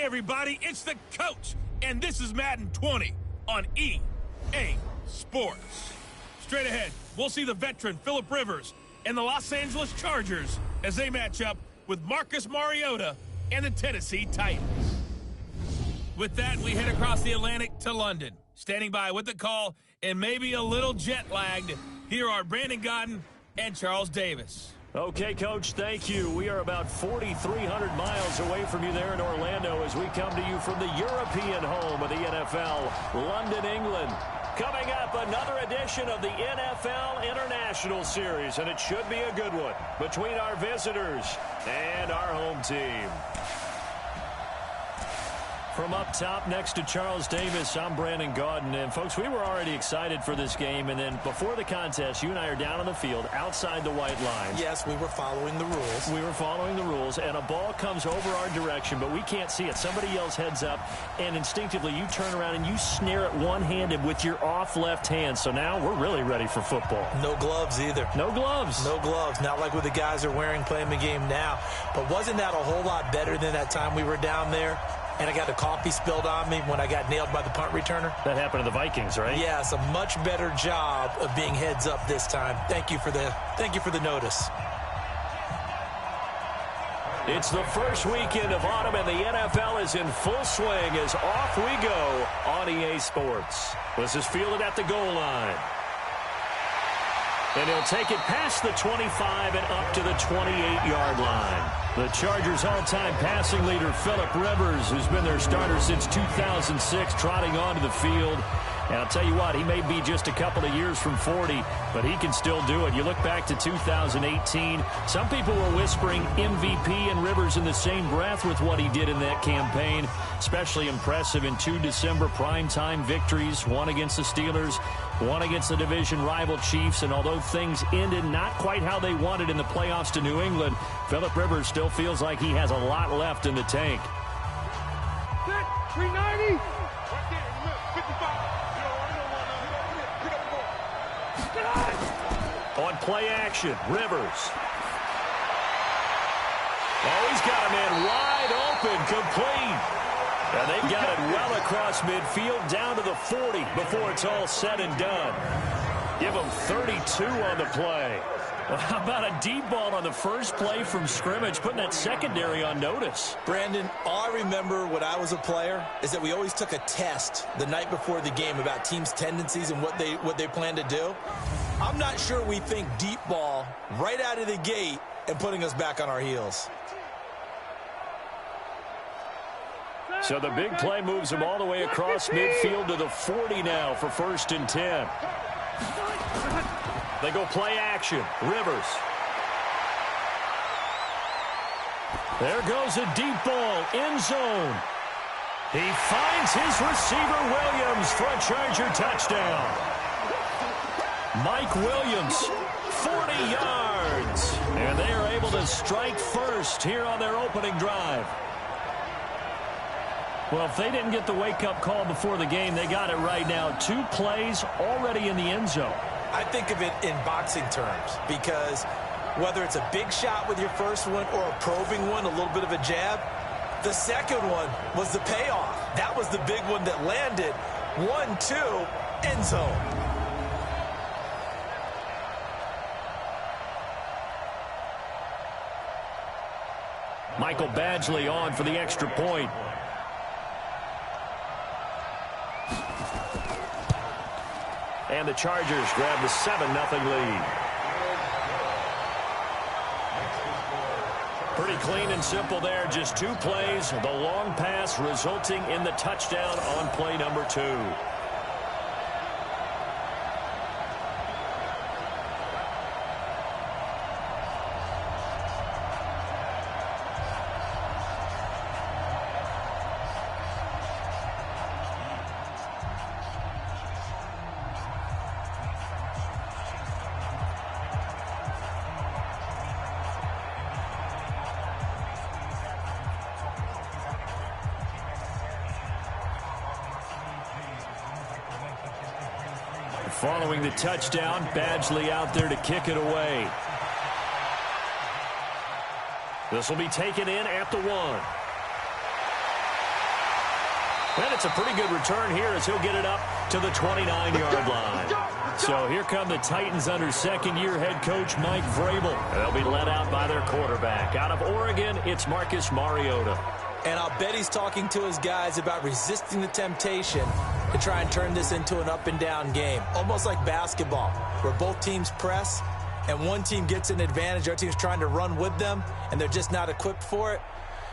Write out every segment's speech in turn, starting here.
everybody, it's the coach, and this is Madden 20 on EA Sports. Straight ahead, we'll see the veteran Phillip Rivers and the Los Angeles Chargers as they match up with Marcus Mariota and the Tennessee Titans. With that, we head across the Atlantic to London. Standing by with the call and maybe a little jet-lagged, here are Brandon Gaudin and Charles Davis. Okay, Coach, thank you. We are about 4,300 miles away from you there in Orlando as we come to you from the European home of the NFL, London, England. Coming up, another edition of the NFL International Series, and it should be a good one between our visitors and our home team. From up top next to Charles Davis, I'm Brandon Gaudin. And, folks, we were already excited for this game. And then before the contest, you and I are down on the field outside the white lines. Yes, we were following the rules. We were following the rules. And a ball comes over our direction, but we can't see it. Somebody yells heads up, and instinctively you turn around and you snare it one-handed with your off left hand. So now we're really ready for football. No gloves either. No gloves. No gloves. Not like what the guys are wearing playing the game now. But wasn't that a whole lot better than that time we were down there? And I got the coffee spilled on me when I got nailed by the punt returner. That happened to the Vikings, right? Yes, a much better job of being heads up this time. Thank you for the notice. It's the first weekend of autumn, and the NFL is in full swing as off we go on EA Sports. This is fielded at the goal line. And he'll take it past the 25 and up to the 28-yard line. The Chargers' all-time passing leader, Phillip Rivers, who's been their starter since 2006, trotting onto the field. And I'll tell you what, he may be just a couple of years from 40, but he can still do it. You look back to 2018, some people were whispering MVP and Rivers in the same breath with what he did in that campaign. Especially impressive in 2 December primetime victories, one against the Steelers, one against the division rival Chiefs. And although things ended not quite how they wanted in the playoffs to New England, Phillip Rivers still feels like he has a lot left in the tank. 390. On play action, Rivers. Oh, he's got a man wide open, complete. And they got it well across midfield, down to the 40 before it's all said and done. Give him 32 on the play. Well, how about a deep ball on the first play from scrimmage, putting that secondary on notice? Brandon, all I remember when I was a player is that we always took a test the night before the game about teams' tendencies and what they plan to do. I'm not sure we think deep ball right out of the gate and putting us back on our heels. So the big play moves him all the way across midfield to the 40 now for 1st and 10. They go play action. Rivers. There goes a deep ball, end zone. He finds his receiver, Williams, for a Charger touchdown. Mike Williams, 40 yards. And they are able to strike first here on their opening drive. Well, if they didn't get the wake-up call before the game, they got it right now. 2 plays already in the end zone. I think of it in boxing terms because whether it's a big shot with your first one or a probing one, a little bit of a jab, the second one was the payoff. That was the big one that landed. 1-2, end zone. Michael Badgley on for the extra point. And the Chargers grab the 7-0 lead. Pretty clean and simple there. Just 2 plays. The long pass resulting in the touchdown on play number 2. Following the touchdown, Badgley out there to kick it away. This will be taken in at the 1. And it's a pretty good return here as he'll get it up to the 29-yard line. So here come the Titans under second-year head coach Mike Vrabel. They'll be led out by their quarterback. Out of Oregon, it's Marcus Mariota. And I'll bet he's talking to his guys about resisting the temptation to try and turn this into an up-and-down game. Almost like basketball, where both teams press, and one team gets an advantage, the other team's trying to run with them, and they're just not equipped for it.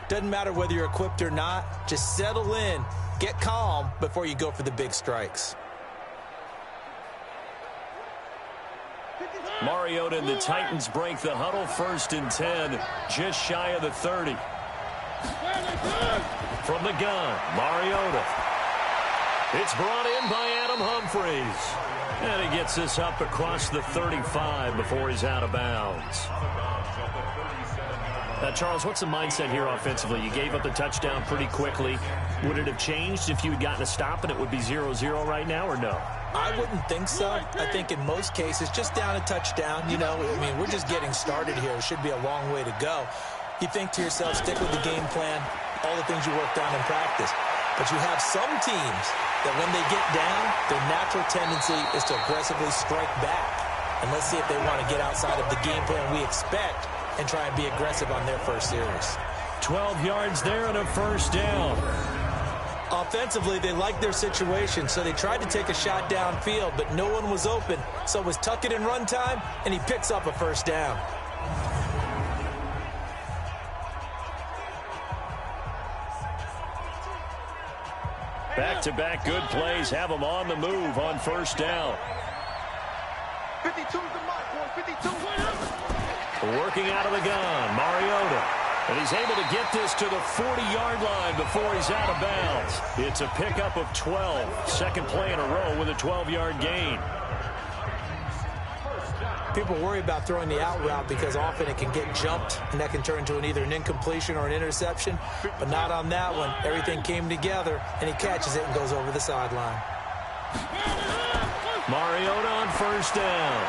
Doesn't matter whether you're equipped or not. Just settle in, get calm before you go for the big strikes. Mariota and the Titans break the huddle, 1st and 10, just shy of the 30. From the gun, Mariota. It's brought in by Adam Humphries. And he gets this up across the 35 before he's out of bounds. Charles, what's the mindset here offensively? You gave up the touchdown pretty quickly. Would it have changed if you had gotten a stop and it would be 0-0 right now, or no? I wouldn't think so. I think in most cases, just down a touchdown, you know, I mean, we're just getting started here. It should be a long way to go. You think to yourself, stick with the game plan, all the things you worked on in practice. But you have some teams that when they get down, their natural tendency is to aggressively strike back. And let's see if they want to get outside of the game plan we expect and try and be aggressive on their first series. 12 yards there and a 1st down. Offensively, they liked their situation, so they tried to take a shot downfield, but no one was open. So it was tuck it in run time, and he picks up a 1st down. Back-to-back good plays have them on the move on 1st down. 52's the mark, boy, 52. Working out of the gun, Mariota. And he's able to get this to the 40-yard line before he's out of bounds. It's a pickup of 12. Second play in a row with a 12-yard gain. People worry about throwing the out route because often it can get jumped, and that can turn into either an incompletion or an interception. But not on that one. Everything came together, and he catches it and goes over the sideline. Mariota on 1st down.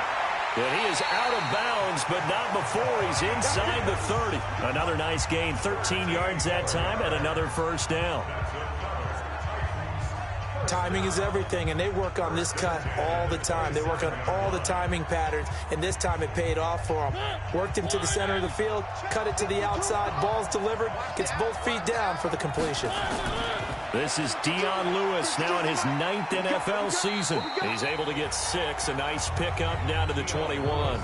And he is out of bounds, but not before he's inside the 30. Another nice gain, 13 yards that time, and another 1st down. Timing is everything, and they work on this cut all the time. They work on all the timing patterns, and this time it paid off for them. Worked him to the center of the field, cut it to the outside, ball's delivered, gets both feet down for the completion. This is Dion Lewis now in his 9th NFL season. He's able to get 6, a nice pickup down to the 21.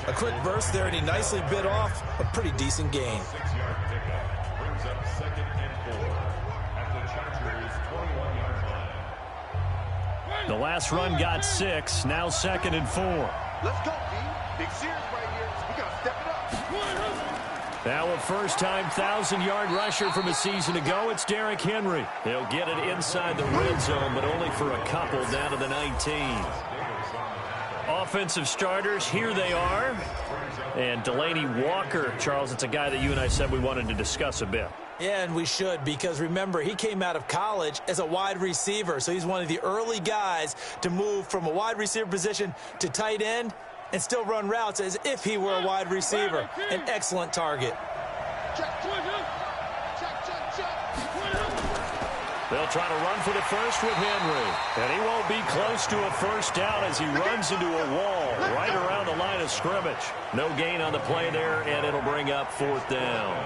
A quick burst there, and he nicely bit off a pretty decent gain. The last run got 6, now 2nd and 4. Let's go, B. Big series right here. We got to step it up. Now a first-time 1,000-yard rusher from a season ago, it's Derrick Henry. He'll get it inside the red zone, but only for a couple down to the 19. Offensive starters, here they are. And Delaney Walker, Charles, it's a guy that you and I said we wanted to discuss a bit. Yeah, and we should, because remember, he came out of college as a wide receiver, so he's one of the early guys to move from a wide receiver position to tight end and still run routes as if he were a wide receiver. An excellent target. They'll try to run for the first with Henry, and he won't be close to a 1st down as he runs into a wall right around the line of scrimmage. No gain on the play there, and it'll bring up 4th down.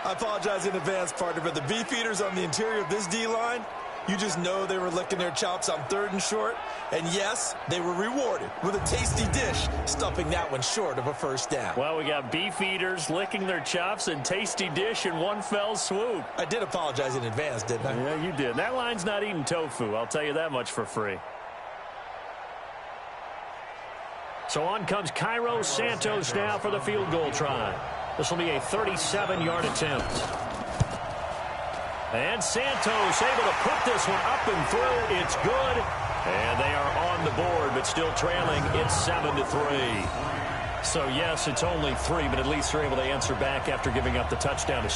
I apologize in advance, partner, but the beefeaters on the interior of this D-line, you just know they were licking their chops on 3rd and short. And yes, they were rewarded with a tasty dish, stuffing that one short of a 1st down. Well, we got beefeaters licking their chops and tasty dish in one fell swoop. I did apologize in advance, didn't I? Yeah, you did. That line's not eating tofu, I'll tell you that much for free. So on comes Cairo Santos now for the field goal try. This will be a 37-yard attempt. And Santos able to put this one up and through. It's good. And they are on the board, but still trailing. It's 7-3. So, yes, it's only 3, but at least they're able to answer back after giving up the touchdown.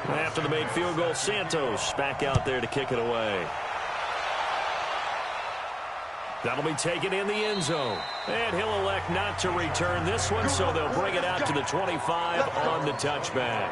After the made field goal, Santos back out there to kick it away. That'll be taken in the end zone. And he'll elect not to return this one, so they'll bring it out to the 25 on the touchback.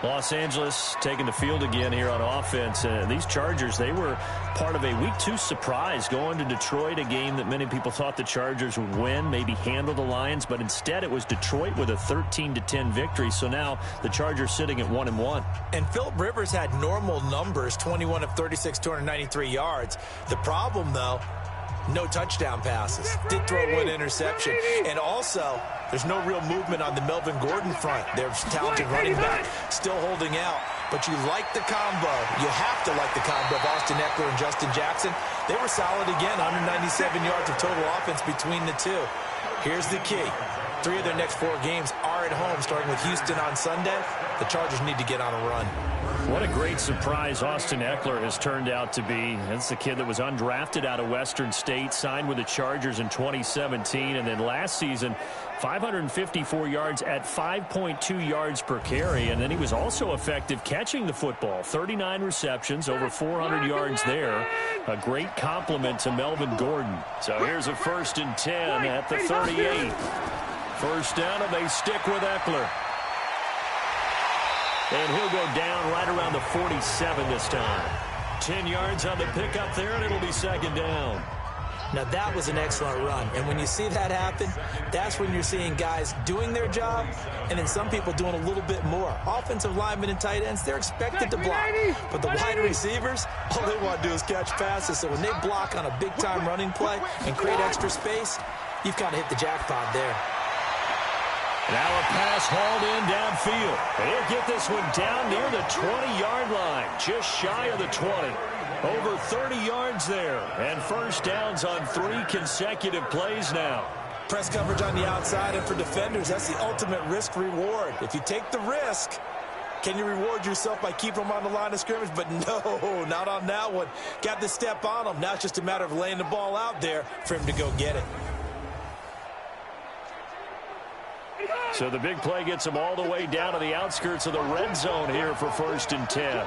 Los Angeles taking the field again here on offense. These Chargers, they were part of a Week 2 surprise going to Detroit, a game that many people thought the Chargers would win, maybe handle the Lions, but instead it was Detroit with a 13-10 victory. So now the Chargers sitting at 1-1. And Phillip Rivers had normal numbers, 21 of 36, 293 yards. The problem, though, no touchdown passes. Did throw one interception. And also, there's no real movement on the Melvin Gordon front. There's talented running back still holding out. But you like the combo. You have to like the combo of Austin Eckler and Justin Jackson. They were solid again, 197 yards of total offense between the two. Here's the key. 3 of their next 4 games are at home, starting with Houston on Sunday. The Chargers need to get on a run. What a great surprise Austin Eckler has turned out to be. That's the kid that was undrafted out of Western State, signed with the Chargers in 2017, and then last season, 554 yards at 5.2 yards per carry, and then he was also effective catching the football. 39 receptions, over 400 yards there. A great compliment to Melvin Gordon. So here's a 1st and 10 at the 38. First down, and they stick with Eckler. And he'll go down right around the 47 this time. 10 yards on the pickup there, and it'll be 2nd down. Now, that was an excellent run. And when you see that happen, that's when you're seeing guys doing their job, and then some people doing a little bit more. Offensive linemen and tight ends, they're expected to block. But the wide receivers, all they want to do is catch passes. So when they block on a big-time running play and create extra space, you've kind of hit the jackpot there. Now a pass hauled in downfield. He'll get this one down near the 20-yard line, just shy of the 20. Over 30 yards there, and first downs on 3 consecutive plays now. Press coverage on the outside, and for defenders, that's the ultimate risk-reward. If you take the risk, can you reward yourself by keeping them on the line of scrimmage? But no, not on that one. Got the step on them. Now it's just a matter of laying the ball out there for him to go get it. So the big play gets him all the way down to the outskirts of the red zone here for 1st and 10.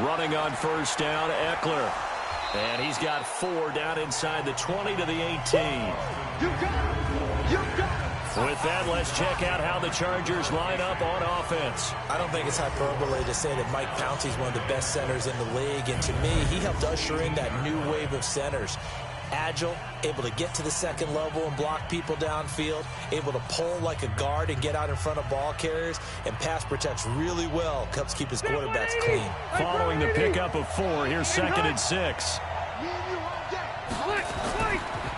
Running on first down, Eckler. And he's got 4 down inside the 20 to the 18. With that, let's check out how the Chargers line up on offense. I don't think it's hyperbole to say that Mike Pouncey's one of the best centers in the league. And to me, he helped usher in that new wave of centers. Agile, able to get to the second level and block people downfield, able to pull like a guard and get out in front of ball carriers, and pass protects really well. Helps keep his quarterbacks clean. Following the pickup of 4, here's 2nd and 6.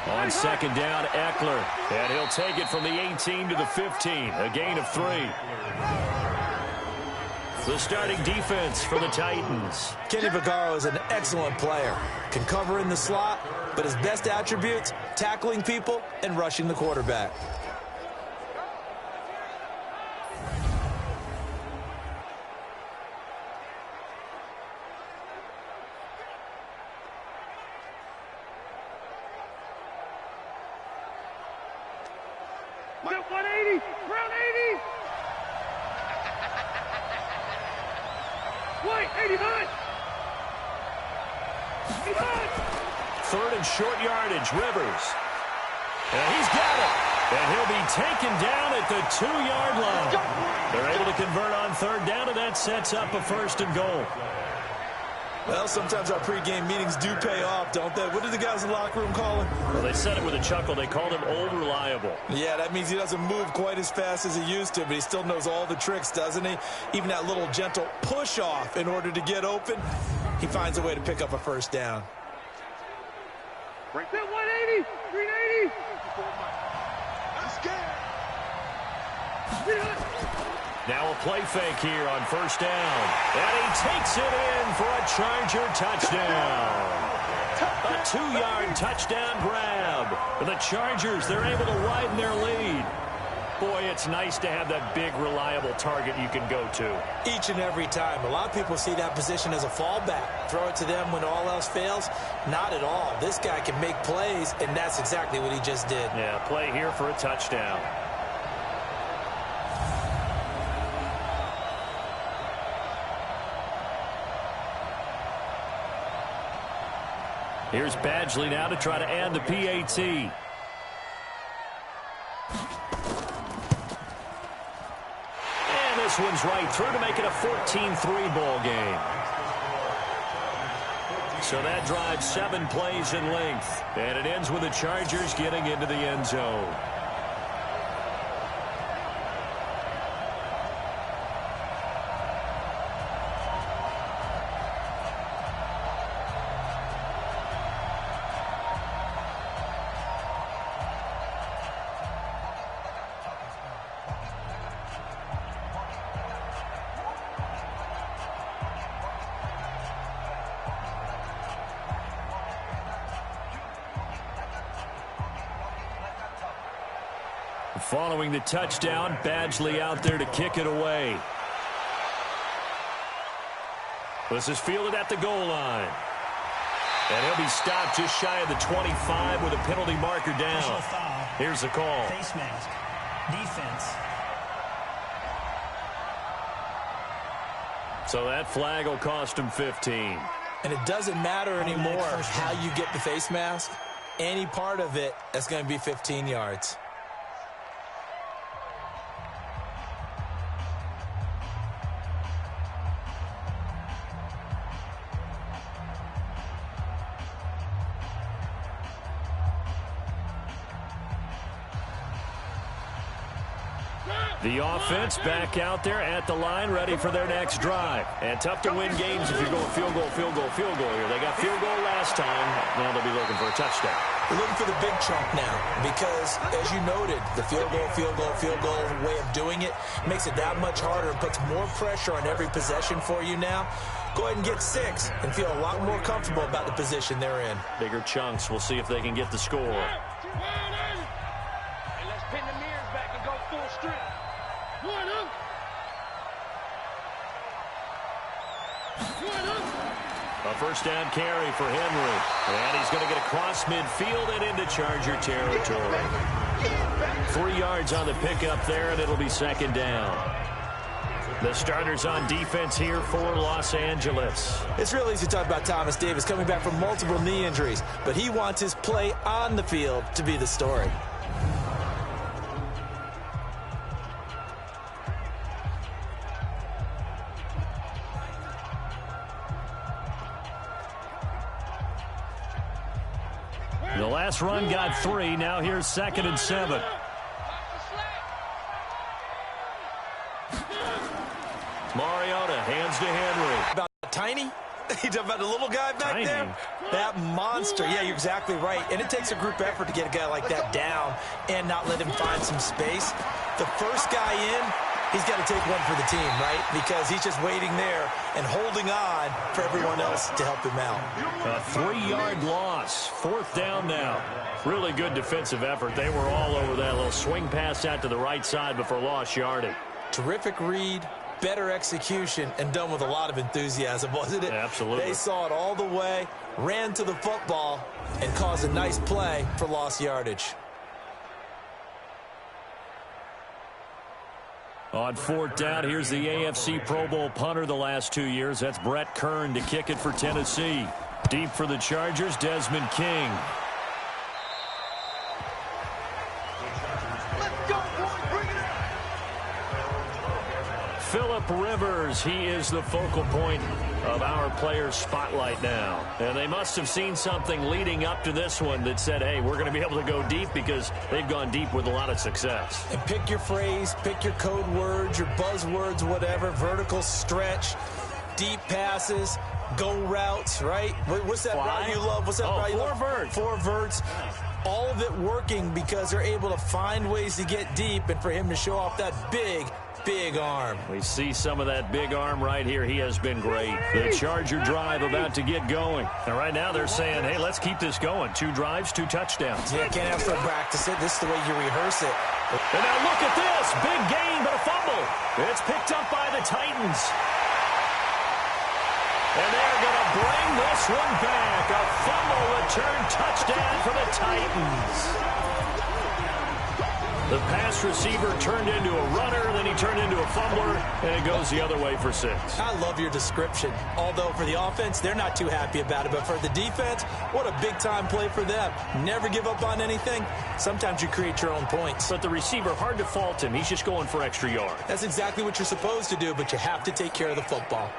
On 2nd down, Eckler, and he'll take it from the 18 to the 15, a gain of 3. The starting defense for the Titans. Kenny Vaccaro is an excellent player. Can cover in the slot, but his best attributes, tackling people and rushing the quarterback. Get 180, round 80. Wait, 89. 3rd and short yardage, Rivers. And he's got it. And he'll be taken down at the 2-yard line. They're able to convert on 3rd down, and that sets up a 1st and goal. Well, sometimes our pregame meetings do pay off, don't they? What did the guys in the locker room call him? Well, they said it with a chuckle. They called him Old Reliable. Yeah, that means he doesn't move quite as fast as he used to, but he still knows all the tricks, doesn't he? Even that little gentle push-off in order to get open, he finds a way to pick up a 1st down. Break that 180, 380. I'm scared. Now a play fake here on 1st down. And he takes it in for a Charger touchdown. A 2-yard touchdown grab. And the Chargers, they're able to widen their lead. Boy, it's nice to have that big, reliable target you can go to. Each and every time. A lot of people see that position as a fallback. Throw it to them when all else fails. Not at all. This guy can make plays, and that's exactly what he just did. Yeah, play here for a touchdown. Here's Badgley now to try to add the PAT. And this one's right through to make it a 14-3 ball game. So that drives 7 plays in length. And it ends with the Chargers getting into the end zone. Following the touchdown, Badgley out there to kick it away. This is fielded at the goal line. And he'll be stopped just shy of the 25 with a penalty marker down. Here's the call. Face mask. Defense. So that flag will cost him 15. And it doesn't matter anymore how you get the face mask. Any part of it, that's going to be 15 yards. The offense back out there at the line, ready for their next drive. And tough to win games if you're going field goal, field goal, field goal here. They got field goal last time. Now they'll be looking for a touchdown. They're looking for the big chunk now because, as you noted, the field goal way of doing it makes it that much harder and puts more pressure on every possession for you now. Go ahead and get 6 and feel a lot more comfortable about the position they're in. Bigger chunks. We'll see if they can get the score. And let's pin the mirrors back and go full strip. A first down carry for Henry. And he's going to get across midfield and into Charger territory. 3 yards on the pickup there, and it'll be second down. The starters on defense here for Los Angeles. It's real easy to talk about Thomas Davis coming back from multiple knee injuries, but he wants his play on the field to be the story. The last run got 3. Now here's 2nd and 7. Mariota hands to Henry. About tiny? You talking about the little guy back there? That monster. Yeah, you're exactly right. And it takes a group effort to get a guy like that down and not let him find some space. The first guy in, he's got to take one for the team, right? Because he's just waiting there and holding on for everyone else to help him out. A 3-yard loss. 4th down now. Really good defensive effort. They were all over that little swing pass out to the right side before lost yardage. Terrific read, better execution, and done with a lot of enthusiasm, wasn't it? Absolutely. They saw it all the way, ran to the football, and caused a nice play for lost yardage. On 4th down, here's the AFC Pro Bowl punter the last 2 years. That's Brett Kern to kick it for Tennessee. Deep for the Chargers, Desmond King. Phillip Rivers, he is the focal point of our players' spotlight now. And they must have seen something leading up to this one that said, hey, we're going to be able to go deep because they've gone deep with a lot of success. And pick your phrase, pick your code words, your buzzwords, whatever, vertical stretch, deep passes, go routes, right? What's that route you love? What's that route you love? 4 verts. 4 verts. All of it working because they're able to find ways to get deep and for him to show off that big arm. We see some of that big arm right here. He has been great. The Charger drive about to get going. And right now they're saying, hey, let's keep this going. 2 drives, 2 touchdowns. Yeah, can't have to practice it. This is the way you rehearse it. And now look at this. Big gain, but a fumble. It's picked up by the Titans. And they're going to bring this one back. A fumble return touchdown for the Titans. The pass receiver turned into a runner. then he turned into a fumbler, and it goes the other way for 6. I love your description. Although for the offense, they're not too happy about it. But for the defense, what a big-time play for them. Never give up on anything. Sometimes you create your own points. But the receiver, hard to fault him. He's just going for extra yard. That's exactly what you're supposed to do, but you have to take care of the football.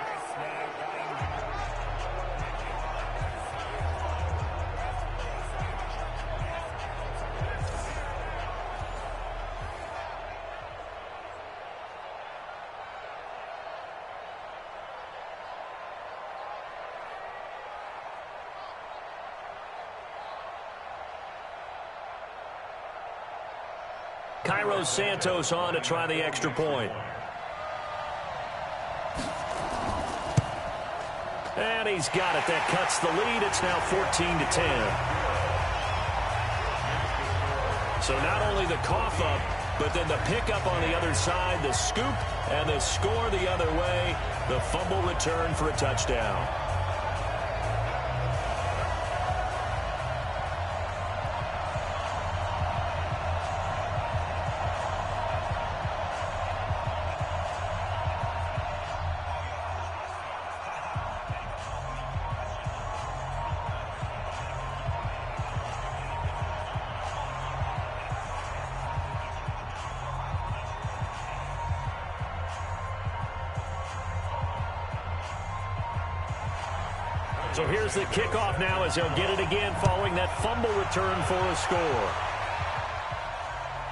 Cairo Santos on to try the extra point. And he's got it. That cuts the lead. It's now 14-10. So not only the cough up, but then the pickup on the other side, the scoop, and the score the other way. The fumble return for a touchdown. So here's the kickoff now as they'll get it again following that fumble return for a score.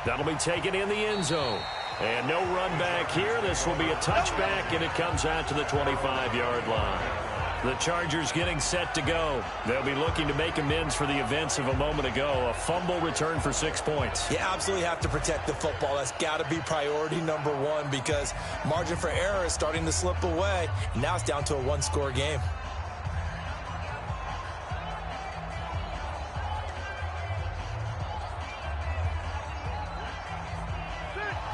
That'll be taken in the end zone. And no run back here. This will be a touchback, and it comes out to the 25-yard line. The Chargers getting set to go. They'll be looking to make amends for the events of a moment ago. A fumble return for 6 points. You absolutely have to protect the football. That's got to be priority number one because margin for error is starting to slip away. And now it's down to a one-score game.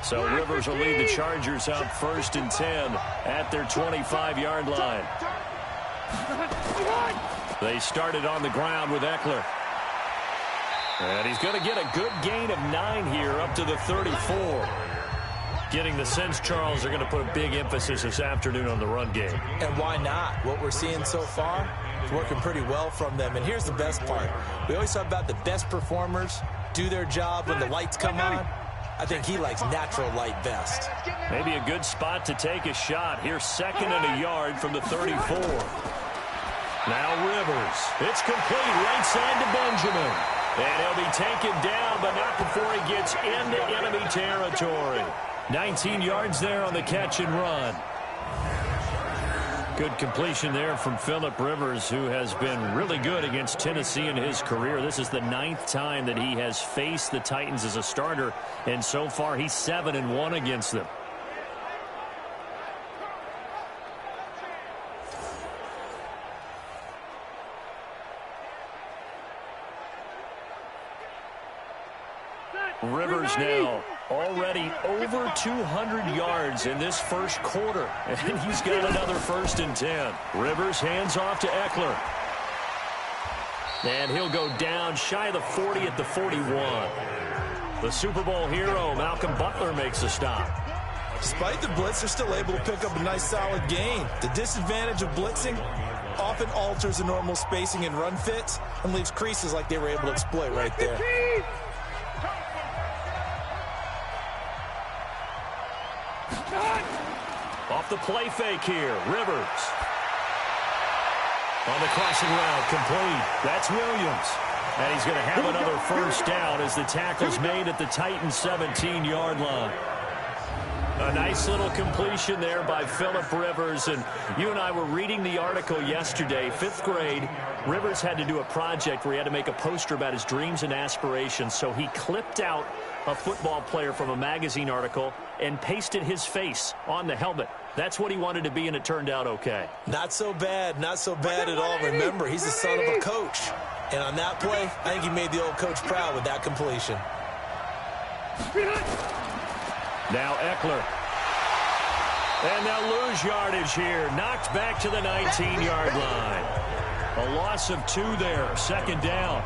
So Rivers will lead the Chargers up 1st and 10 at their 25-yard line. They started on the ground with Eckler. And he's going to get a good gain of 9 here up to the 34. Getting the sense, Charles, they're going to put a big emphasis this afternoon on the run game. And why not? What we're seeing so far is working pretty well from them. And here's the best part. We always talk about the best performers do their job when the lights come on. I think he likes natural light best. Maybe a good spot to take a shot. Here's 2nd and a yard from the 34. Now Rivers. It's complete right side to Benjamin. And he'll be taken down, but not before he gets into enemy territory. 19 yards there on the catch and run. Good completion there from Phillip Rivers, who has been really good against Tennessee in his career. This is the 9th time that he has faced the Titans as a starter, and so far he's 7-1 against them. Rivers now already over 200 yards in this first quarter, and he's got another 1st and 10. Rivers hands off to Eckler. And he'll go down shy of the 40 at the 41. The Super Bowl hero, Malcolm Butler, makes a stop. Despite the blitz, they're still able to pick up a nice solid gain. The disadvantage of blitzing often alters the normal spacing and run fits and leaves creases like they were able to exploit right there. Off the play fake here, Rivers. On the crossing route, complete. That's Williams. And he's going to have another 1st down as the tackle's made at the Titans' 17-yard line. A nice little completion there by Phillip Rivers. And you and I were reading the article yesterday, 5th grade. Rivers had to do a project where he had to make a poster about his dreams and aspirations. So he clipped out a football player from a magazine article and pasted his face on the helmet. That's what he wanted to be, and it turned out okay. Not so bad at all. Remember, he's the son of a coach. And on that play, I think he made the old coach proud with that completion. Now Eckler. And they'll lose yardage here. Knocked back to the 19-yard line. A loss of 2 there. 2nd down.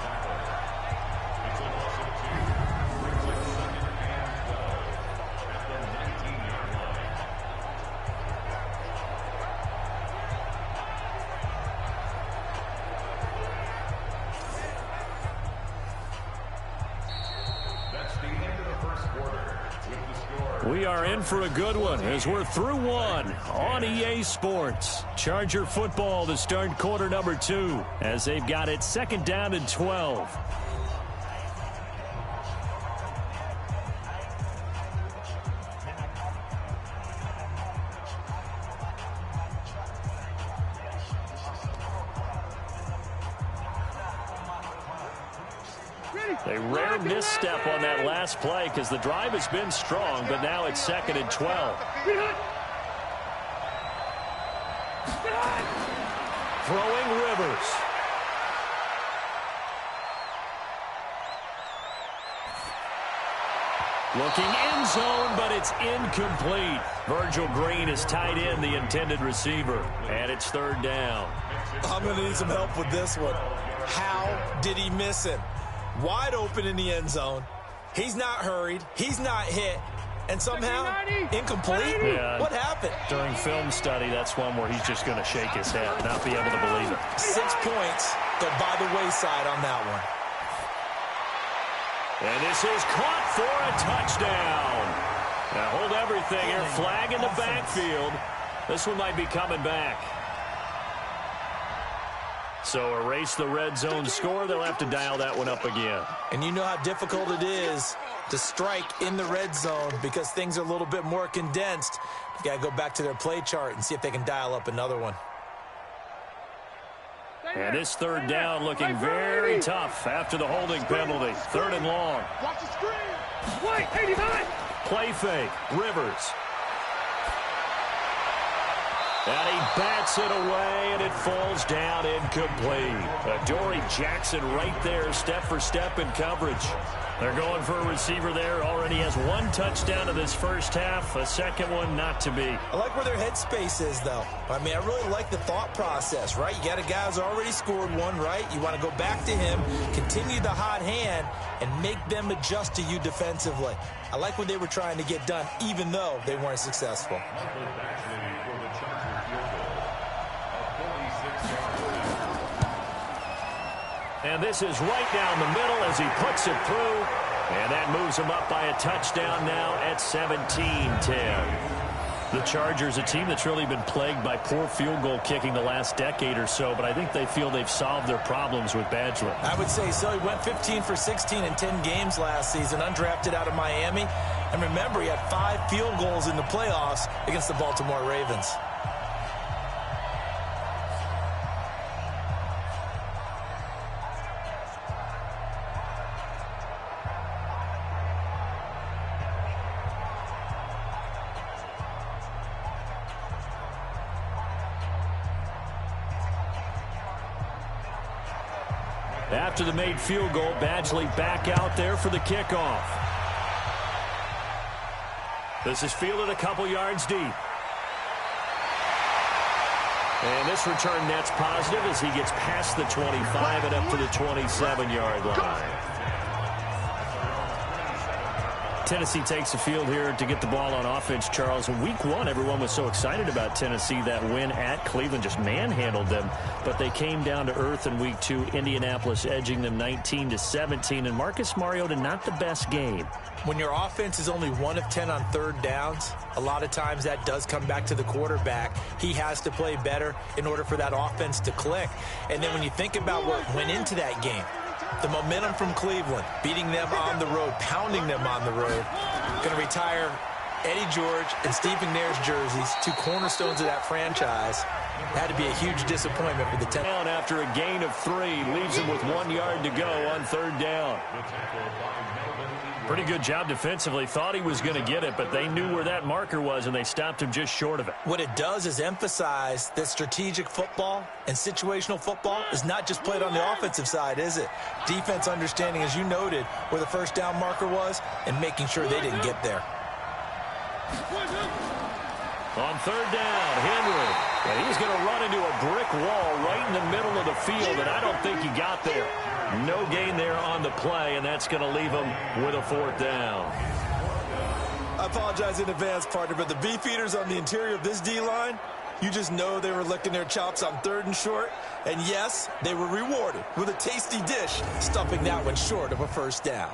We are in for a good one as we're through one on EA Sports. Charger football to start quarter number 2 as they've got it 2nd down and 12. A rare misstep on that last play because the drive has been strong, but now it's 2nd and 12. Throwing Rivers. Looking end zone, but it's incomplete. Virgil Green is tied in, the intended receiver, and it's 3rd down. I'm going to need some help with this one. How did he miss him? Wide open in the end zone. He's not hurried. He's not hit. And somehow, incomplete? Yeah, what happened? During film study, that's one where he's just going to shake his head, not be able to believe it. 6 points go by the wayside on that one. And this is caught for a touchdown. Now hold everything here. Flag in the backfield. This one might be coming back. So erase the red zone score. They'll have to dial that one up again. And you know how difficult it is to strike in the red zone because things are a little bit more condensed. You got to go back to their play chart and see if they can dial up another one. And this 3rd down looking very tough after the holding penalty. 3rd and long. Watch the screen. White, 89. Play fake. Rivers. And he bats it away, and it falls down incomplete. Adoree Jackson right there, step for step in coverage. They're going for a receiver there. Already has 1 touchdown in this first half. A second one not to be. I like where their headspace is, though. I mean, I really like the thought process, right? You got a guy who's already scored one, right? You want to go back to him, continue the hot hand, and make them adjust to you defensively. I like what they were trying to get done, even though they weren't successful. And this is right down the middle as he puts it through. And that moves him up by a touchdown now at 17-10. The Chargers, a team that's really been plagued by poor field goal kicking the last decade or so, but I think they feel they've solved their problems with Badgley. I would say so. He went 15 for 16 in 10 games last season, undrafted out of Miami. And remember, he had 5 field goals in the playoffs against the Baltimore Ravens. After the made field goal, Badgley back out there for the kickoff. This is fielded a couple yards deep. And this return net's positive as he gets past the 25 and up to the 27-yard line. Tennessee takes the field here to get the ball on offense, Charles. In week 1, everyone was so excited about Tennessee. That win at Cleveland just manhandled them. But they came down to earth in week 2. Indianapolis edging them 19-17. And Marcus Mariota, not the best game. When your offense is only 1 of 10 on 3rd downs, a lot of times that does come back to the quarterback. He has to play better in order for that offense to click. And then when you think about what went into that game, the momentum from Cleveland, beating them on the road, pounding them on the road, going to retire Eddie George and Steve McNair's jerseys, 2 cornerstones of that franchise. Had to be a huge disappointment for the Tennessee. Down after a gain of 3, leaves him with 1 yard to go on 3rd down. Pretty good job defensively. Thought he was going to get it, but they knew where that marker was, and they stopped him just short of it. What it does is emphasize that strategic football and situational football is not just played on the offensive side, is it? Defense understanding, as you noted, where the 1st down marker was and making sure they didn't get there. On 3rd down, Henry. And he's going to run into a brick wall right in the middle of the field, and I don't think he got there. No gain there on the play, and that's going to leave him with a 4th down. I apologize in advance, partner, but the beefeaters on the interior of this D-line, you just know they were licking their chops on 3rd and short. And yes, they were rewarded with a tasty dish, stuffing that one short of a 1st down.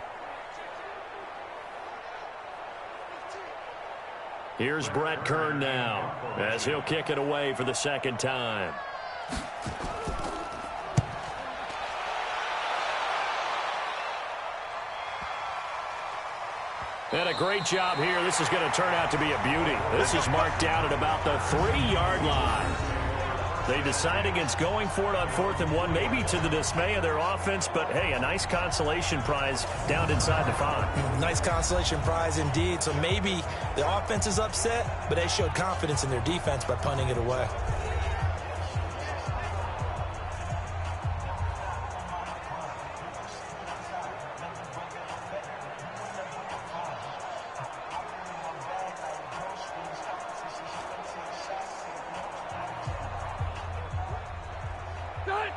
Here's Brett Kern now as he'll kick it away for the second time. And a great job here. This is going to turn out to be a beauty. This is marked down at about the 3-yard line. They decide against going for it on 4th and 1, maybe to the dismay of their offense, but hey, a nice consolation prize down inside the 5. Nice consolation prize indeed. So maybe the offense is upset, but they showed confidence in their defense by punting it away.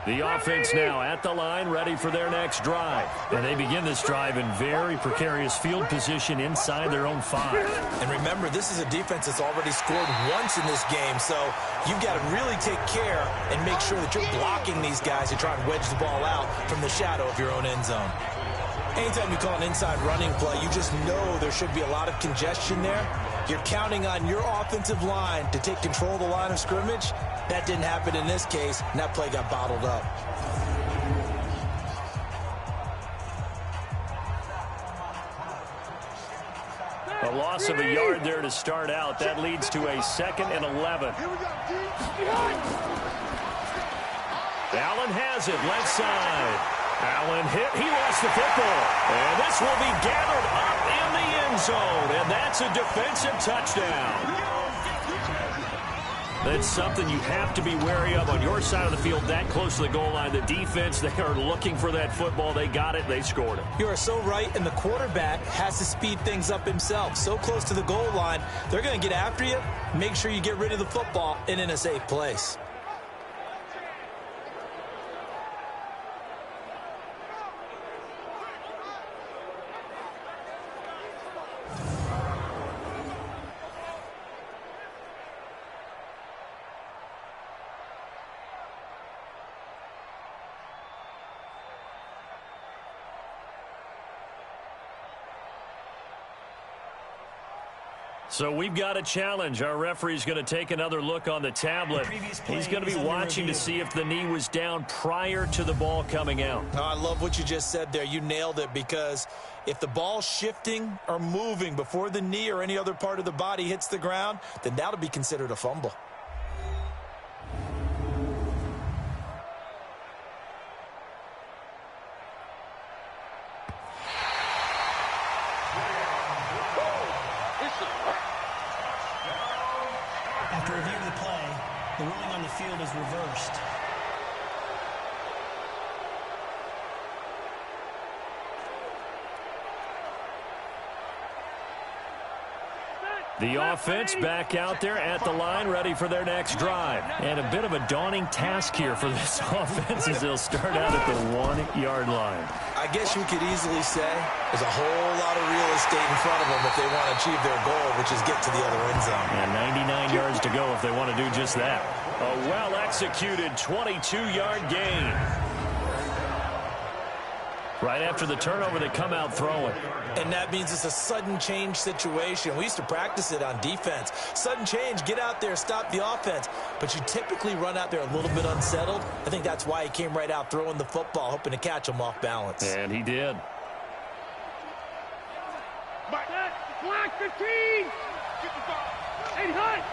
The offense now at the line, ready for their next drive. And they begin this drive in very precarious field position inside their own 5. And remember, this is a defense that's already scored once in this game, so you've got to really take care and make sure that you're blocking these guys who try and wedge the ball out from the shadow of your own end zone. Anytime you call an inside running play, you just know there should be a lot of congestion there. You're counting on your offensive line to take control of the line of scrimmage. That didn't happen in this case, and that play got bottled up. A loss of a yard there to start out. That leads to a 2nd and 11. Allen has it, left side. Allen hit. He lost the football. And this will be gathered up in the end zone. And that's a defensive touchdown. That's something you have to be wary of on your side of the field, that close to the goal line. The defense, they are looking for that football. They got it. They scored it. You are so right, and the quarterback has to speed things up himself. So close to the goal line, they're going to get after you. Make sure you get rid of the football and in a safe place. So we've got a challenge. Our referee's going to take another look on the tablet. He's going to be watching to see if the knee was down prior to the ball coming out. Oh, I love what you just said there. You nailed it, because if the ball's shifting or moving before the knee or any other part of the body hits the ground, then that'll be considered a fumble. After review of the play, the ruling on the field is reversed. The offense back out there at the line, ready for their next drive. And a bit of a daunting task here for this offense as they'll start out at the 1-yard line. I guess you could easily say there's a whole lot of real estate in front of them if they want to achieve their goal, which is get to the other end zone. And 99 yards to go if they want to do just that. A well-executed 22-yard gain. Right after the turnover, they come out throwing. And that means it's a sudden change situation. We used to practice it on defense. Sudden change, get out there, stop the offense. But you typically run out there a little bit unsettled. I think that's why he came right out throwing the football, hoping to catch him off balance. And he did. Black 15! 85!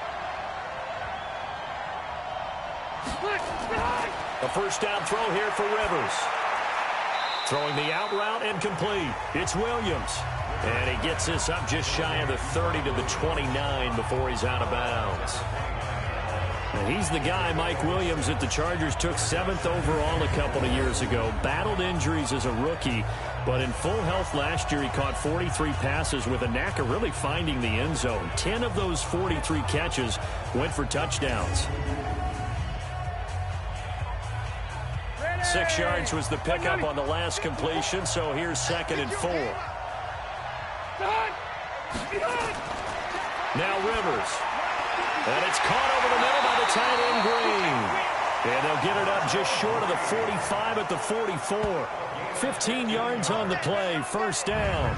A first down throw here for Rivers. Throwing the out route and complete. It's Williams. And he gets this up just shy of the 30 to the 29 before he's out of bounds. And he's the guy, Mike Williams, that the Chargers took 7th overall a couple of years ago. Battled injuries as a rookie, but in full health last year, he caught 43 passes with a knack of really finding the end zone. 10 of those 43 catches went for touchdowns. 6 yards was the pickup on the last completion, so here's 2nd and 4. Now Rivers. And it's caught over the middle by the tight end Green. And they'll get it up just short of the 45 at the 44. 15 yards on the play, first down.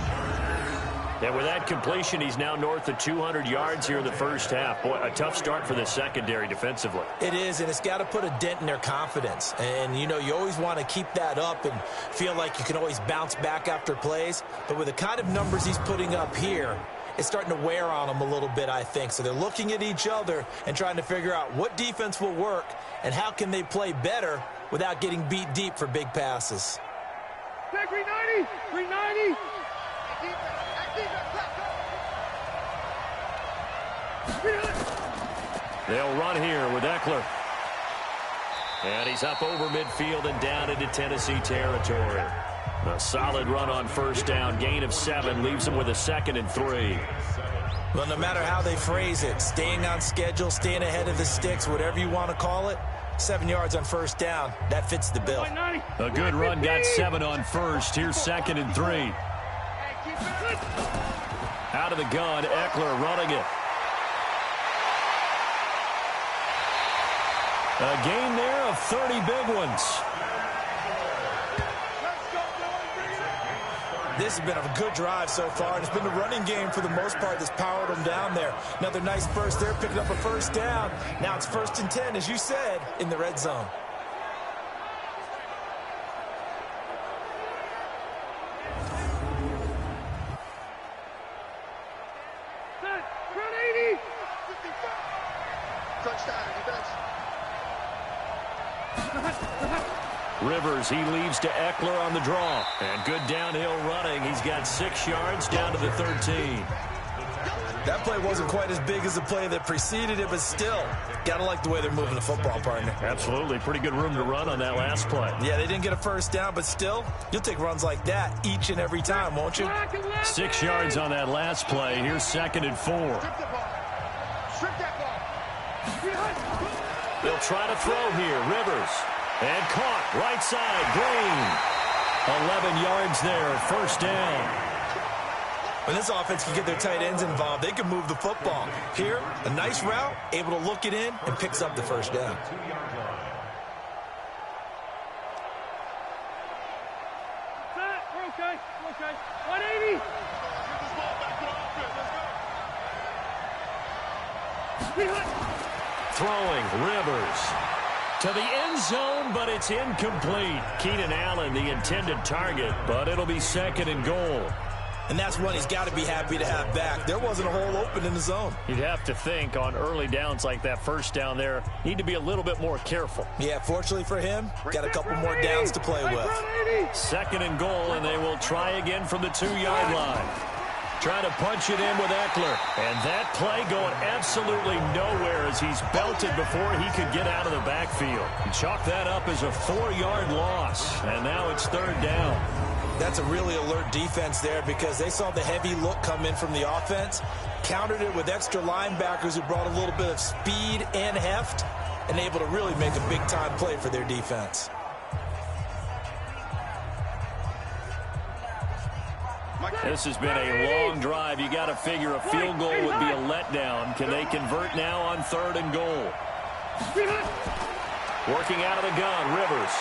And with that completion, he's now north of 200 yards here in the first half. Boy, a tough start for the secondary defensively. It is, and it's got to put a dent in their confidence. And, you know, you always want to keep that up and feel like you can always bounce back after plays. But with the kind of numbers he's putting up here, it's starting to wear on them a little bit, I think. So they're looking at each other and trying to figure out what defense will work and how can they play better without getting beat deep for big passes. 390! 390! They'll run here with Eckler. And he's up over midfield and down into Tennessee territory. A solid run on first down. Gain of 7 leaves him with a 2nd and 3. Well, no matter how they phrase it, staying on schedule, staying ahead of the sticks, whatever you want to call it, 7 yards on first down, that fits the bill. A good run, got 7 on first. Here's 2nd and 3. Out of the gun, Eckler running it. A gain there of 30 big ones. This has been a good drive so far, and it's been the running game for the most part that's powered them down there. Another nice burst there, picking up a first down. Now it's 1st and 10, as you said, in the red zone. Rivers, he leaves to Eckler on the draw. And good downhill running. He's got 6 yards down to the 13. That play wasn't quite as big as the play that preceded it, but still, gotta like the way they're moving the football, partner. Absolutely. Pretty good room to run on that last play. Yeah, they didn't get a first down, but still, you'll take runs like that each and every time, won't you? 6 yards on that last play. Here's 2nd and 4. They'll try to throw here. Rivers. And caught. Right side. Green. 11 yards there. First down. When this offense can get their tight ends involved, they can move the football. Here, a nice route, able to look it in, and picks up the first down. We're okay. We're okay. 180. Throwing. Rivers. To the end zone, but it's incomplete. Keenan Allen, the intended target, but it'll be 2nd and goal. And that's one he's got to be happy to have back. There wasn't a hole open in the zone. You'd have to think on early downs like that first down there, need to be a little bit more careful. Yeah, fortunately for him, got a couple more downs to play with. 2nd and goal, and they will try again from the 2-yard line. Trying to punch it in with Eckler. And that play going absolutely nowhere as he's belted before he could get out of the backfield. He chalked that up as a 4-yard loss, and now it's 3rd down. That's a really alert defense there because they saw the heavy look come in from the offense, countered it with extra linebackers who brought a little bit of speed and heft, and able to really make a big-time play for their defense. This has been a long drive. You got to figure a field goal would be a letdown. Can they convert now on 3rd and goal? Working out of the gun, Rivers.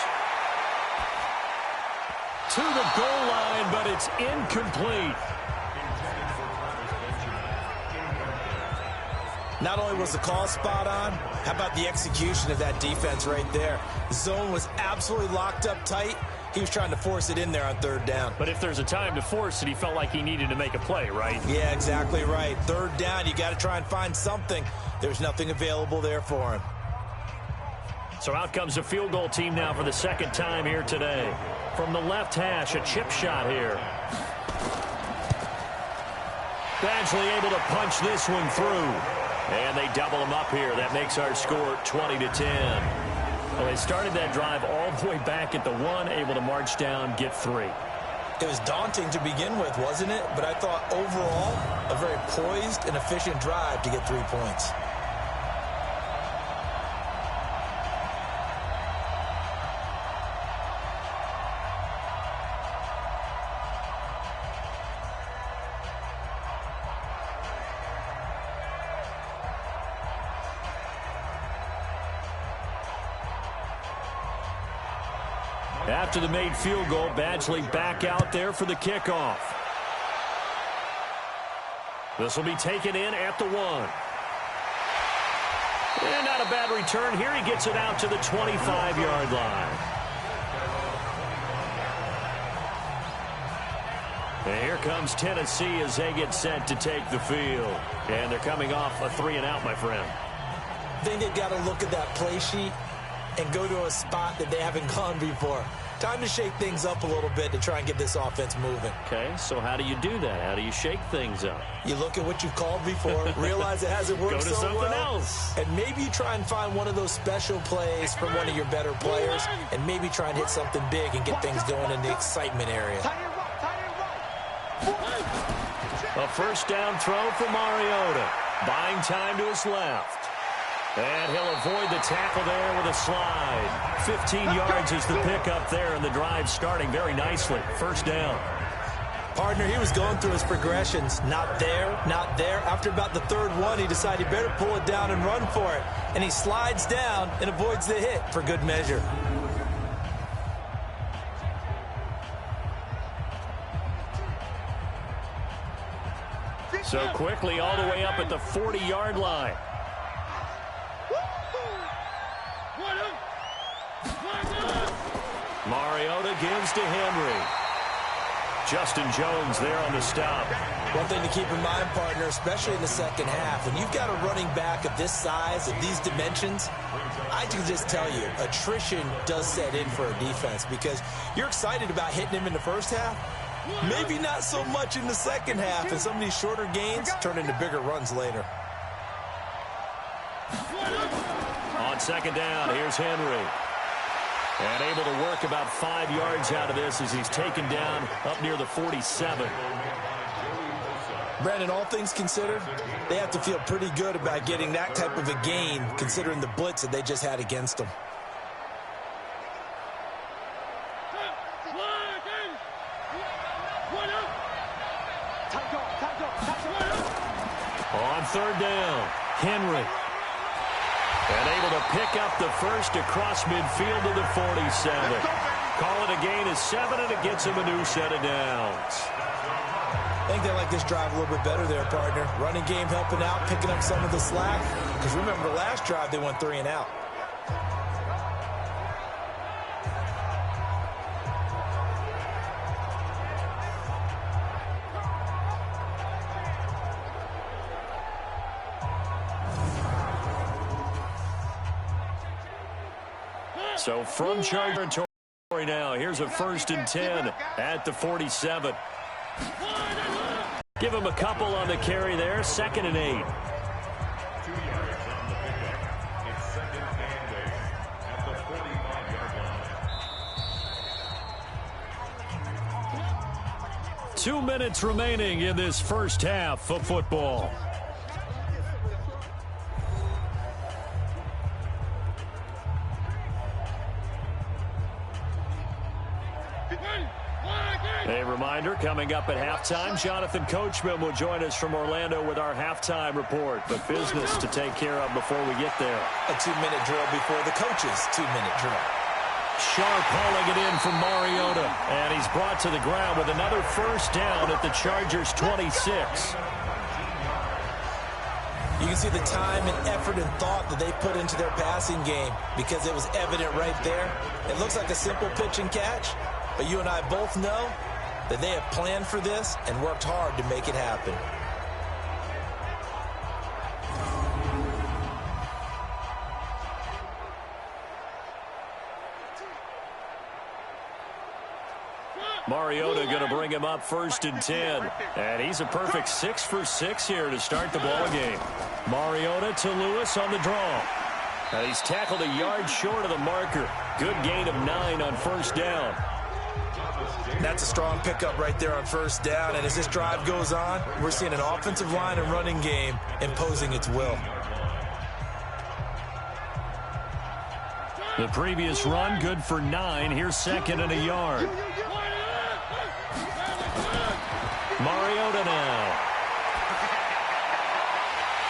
To the goal line, but it's incomplete. Not only was the call spot on, how about the execution of that defense right there? The zone was absolutely locked up tight. He was trying to force it in there on 3rd down. But if there's a time to force it, he felt like he needed to make a play, right? Yeah, exactly right. 3rd down, you got to try and find something. There's nothing available there for him. So out comes the field goal team now for the 2nd time here today. From the left hash, a chip shot here. Badgley able to punch this one through. And they double him up here. That makes our score 20-10. Well, they started that drive all the way back at the 1, able to march down, get 3. It was daunting to begin with, wasn't it? But I thought overall, a very poised and efficient drive to get 3 points. After the made field goal, Badgley back out there for the kickoff. This will be taken in at the 1. And not a bad return here. He gets it out to the 25-yard line. And here comes Tennessee as they get set to take the field. And they're coming off a 3-and-out, my friend. I think they've got to look at that play sheet and go to a spot that they haven't gone before. Time to shake things up a little bit to try and get this offense moving. Okay, so how do you do that? How do you shake things up? You look at what you've called before, realize it hasn't worked so well. Go to something else. And maybe you try and find one of those special plays from one of your better players, and maybe try and hit something big and get things going in the excitement area. A first down throw for Mariota. Buying time to his left. And he'll avoid the tackle there with a slide. 15 yards is the pickup there, and the drive starting very nicely. First down. Partner, he was going through his progressions. Not there, not there. After about the third one, he decided he better pull it down and run for it. And he slides down and avoids the hit for good measure. So quickly all the way up at the 40-yard line. Mariota gives to Henry. Justin Jones there on the stop. One thing to keep in mind, partner, especially in the second half, when you've got a running back of this size, of these dimensions, I can just tell you, attrition does set in for a defense because you're excited about hitting him in the first half. Maybe not so much in the second half, and some of these shorter gains turn into bigger runs later. On second down, here's Henry. And able to work about 5 yards out of this as he's taken down up near the 47. Brandon, all things considered, they have to feel pretty good about getting that type of a gain considering the blitz that they just had against them. On third down, Henry. And able to pick up the first across midfield to the 47. Call it a gain of 7, and it gets him a new set of downs. I think they like this drive a little bit better there, partner. Running game helping out, picking up some of the slack. Because remember, the last drive they went 3-and-out. So from Charger territory now, here's a 1st and 10 at the 47. Give him a couple on the carry there, 2nd and 8. 2 minutes remaining in this first half of football. A reminder, coming up at halftime, Jonathan Coachman will join us from Orlando with our halftime report. But business to take care of before we get there. A 2-minute drill before the coach's 2-minute drill. Sharp hauling it in from Mariota. And he's brought to the ground with another first down at the Chargers' 26. You can see the time and effort and thought that they put into their passing game because it was evident right there. It looks like a simple pitch and catch, but you and I both know that they have planned for this and worked hard to make it happen. Mariota going to bring him up 1st and 10. And he's a perfect 6 for 6 here to start the ball game. Mariota to Lewis on the draw. And he's tackled a yard short of the marker. Good gain of 9 on first down. That's a strong pickup right there on first down. And as this drive goes on, we're seeing an offensive line and running game imposing its will. The previous run good for 9. Here's 2nd and a yard. Mariota now.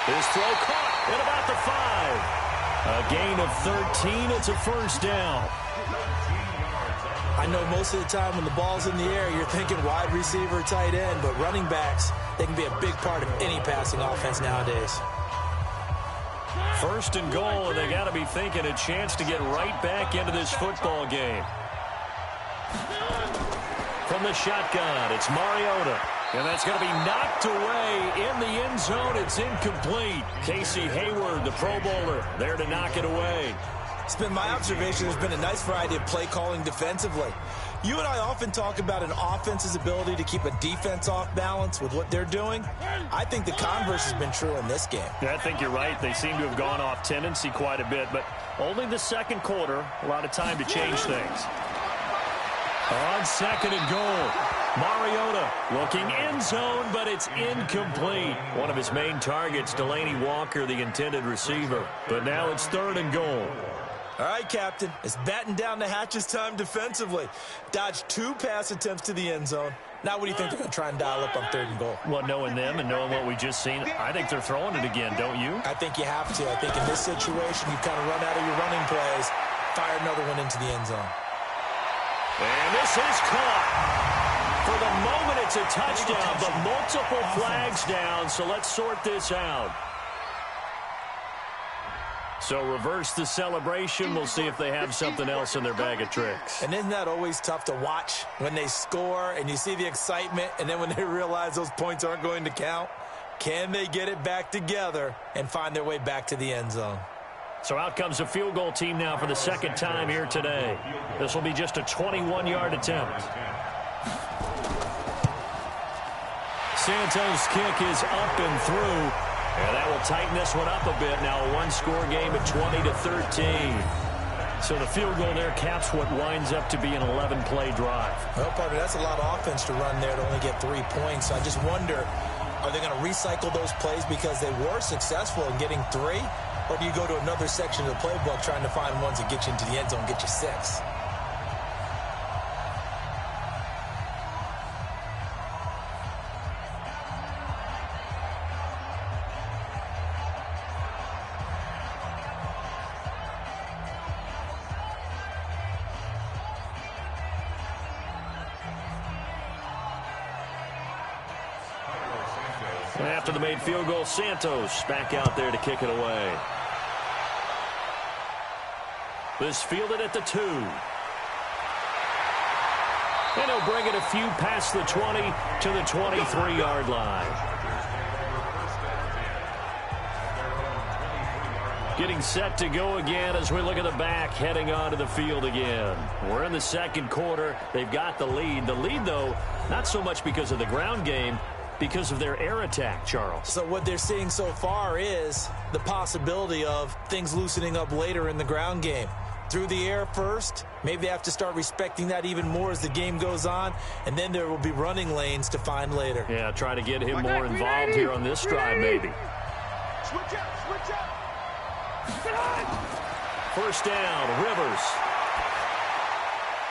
His throw caught at about the 5. A gain of 13. It's a first down. I know most of the time when the ball's in the air, you're thinking wide receiver, tight end, but running backs, they can be a big part of any passing offense nowadays. First and goal, and they got to be thinking a chance to get right back into this football game. From the shotgun, it's Mariota. And that's going to be knocked away in the end zone. It's incomplete. Casey Hayward, the Pro Bowler, there to knock it away. It's been my observation there's been a nice variety of play calling defensively. You and I often talk about an offense's ability to keep a defense off balance with what they're doing. I think the converse has been true in this game. Yeah, I think you're right. They seem to have gone off tendency quite a bit, but only the second quarter, a lot of time to change things. On second and goal, Mariota looking end zone, but it's incomplete. One of his main targets, Delaney Walker, the intended receiver. But now it's third and goal. All right, Captain, it's batten down the hatches time defensively. Dodged 2 pass attempts to the end zone. Now what do you think they're going to try and dial up on third and goal? Well, knowing them and knowing what we just seen, I think they're throwing it again, don't you? I think you have to. I think in this situation, you kind of run out of your running plays, fire another one into the end zone. And this is caught. For the moment, it's a touchdown, but multiple flags down, so let's sort this out. So reverse the celebration. We'll see if they have something else in their bag of tricks. And isn't that always tough to watch when they score and you see the excitement, and then when they realize those points aren't going to count? Can they get it back together and find their way back to the end zone? So out comes a field goal team now for the second time here today. This will be just a 21-yard attempt. Santos' kick is up and through. And that will tighten this one up a bit. Now a one-score game at 20-13. So the field goal there caps what winds up to be an 11-play drive. Well, partner, that's a lot of offense to run there to only get 3 points. I just wonder, are they going to recycle those plays because they were successful in getting 3? Or do you go to another section of the playbook trying to find ones that get you into the end zone and get you 6? After the made field goal, Santos back out there to kick it away. This fielded at the 2. And he'll bring it a few past the 20 to the 23-yard line. Getting set to go again as we look at the back, heading onto the field again. We're in the second quarter. They've got the lead. The lead, though, not so much because of the ground game, because of their air attack, Charles. So what they're seeing so far is the possibility of things loosening up later in the ground game. Through the air first, maybe they have to start respecting that even more as the game goes on, and then there will be running lanes to find later. Yeah, try to get him more involved here on this drive, maybe. Switch up, switch up. First down, Rivers.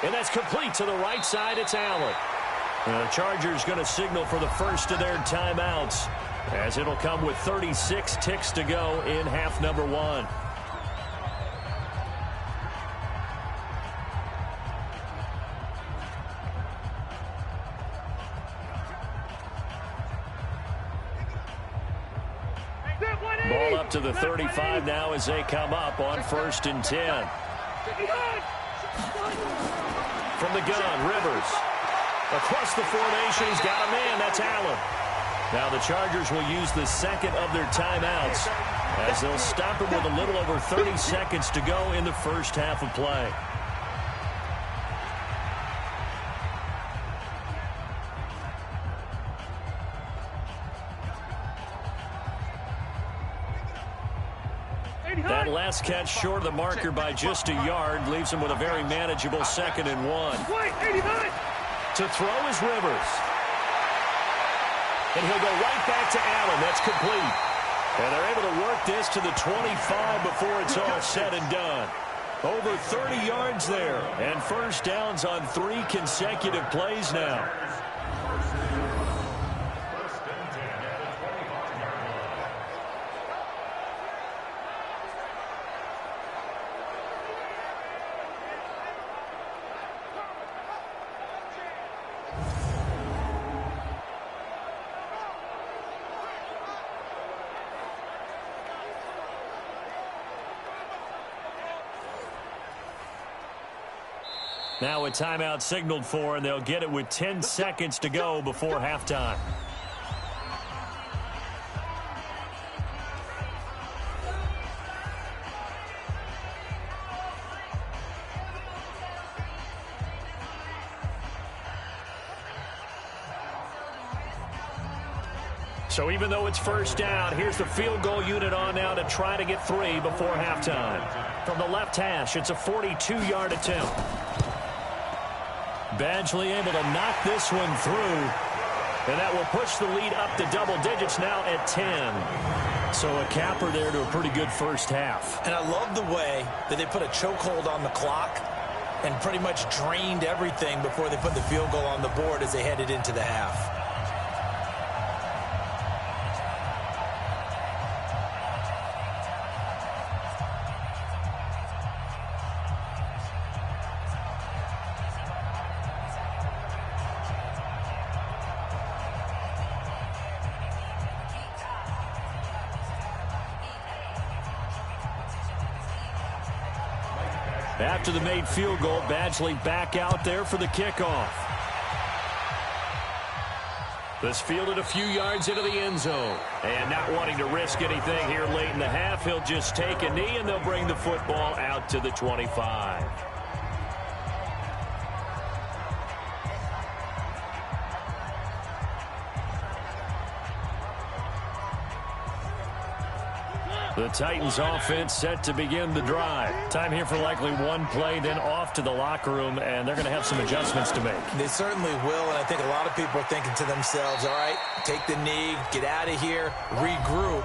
And that's complete to the right side. It's Allen. The Chargers going to signal for the first of their timeouts, as it'll come with 36 ticks to go in half number 1. Ball up to the 35 now as they come up on 1st and 10. From the gun, Rivers. Across the formation, he's got a man. That's Allen. Now the Chargers will use the second of their timeouts as they'll stop him with a little over 30 seconds to go in the first half of play. That last catch short of the marker by just a yard leaves him with a very manageable 2nd and 1. To throw is Rivers. And he'll go right back to Allen. That's complete. And they're able to work this to the 25 before it's all said and done. Over 30 yards there. And first downs on 3 consecutive plays now. Now a timeout signaled for, and they'll get it with 10 seconds to go before halftime. So even though it's first down, here's the field goal unit on now to try to get 3 before halftime. From the left hash, it's a 42-yard attempt. Badgley able to knock this one through, and that will push the lead up to double digits now at 10. So a capper there to a pretty good first half. And I love the way that they put a chokehold on the clock and pretty much drained everything before they put the field goal on the board as they headed into the half. After the made field goal, Badgley back out there for the kickoff. This fielded a few yards into the end zone. And not wanting to risk anything here late in the half, he'll just take a knee and they'll bring the football out to the 25. The Titans offense set to begin the drive. Time here for likely one play, then off to the locker room, and they're going to have some adjustments to make. They certainly will, and I think a lot of people are thinking to themselves, all right, take the knee, get out of here, regroup.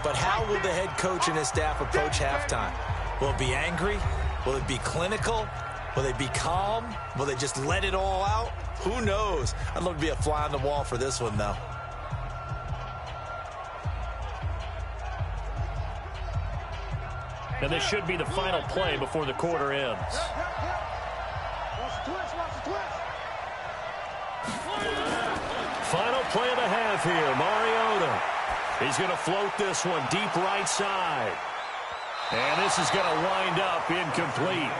But how will the head coach and his staff approach halftime? Will it be angry? Will it be clinical? Will they be calm? Will they just let it all out? Who knows? I'd love to be a fly on the wall for this one, though. And this should be the final play before the quarter ends. Final play of the half here, Mariota. He's going to float this one deep right side. And this is going to wind up incomplete.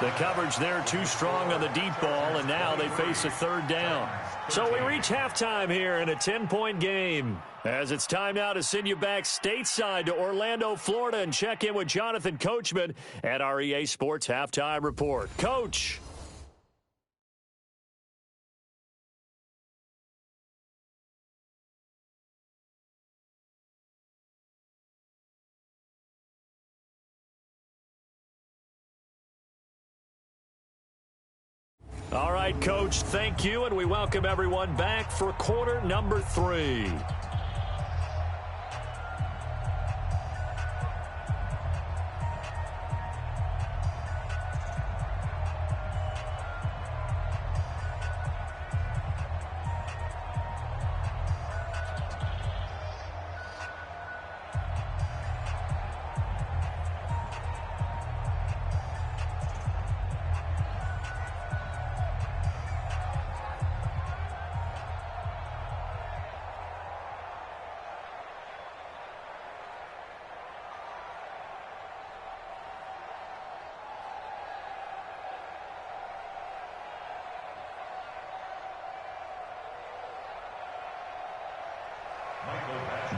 The coverage there too strong on the deep ball, and now they face a third down. So we reach halftime here in a 10-point game. As it's time now to send you back stateside to Orlando, Florida, and check in with Jonathan Coachman at our EA Sports Halftime Report. Coach. All right, Coach, thank you, and we welcome everyone back for quarter number 3.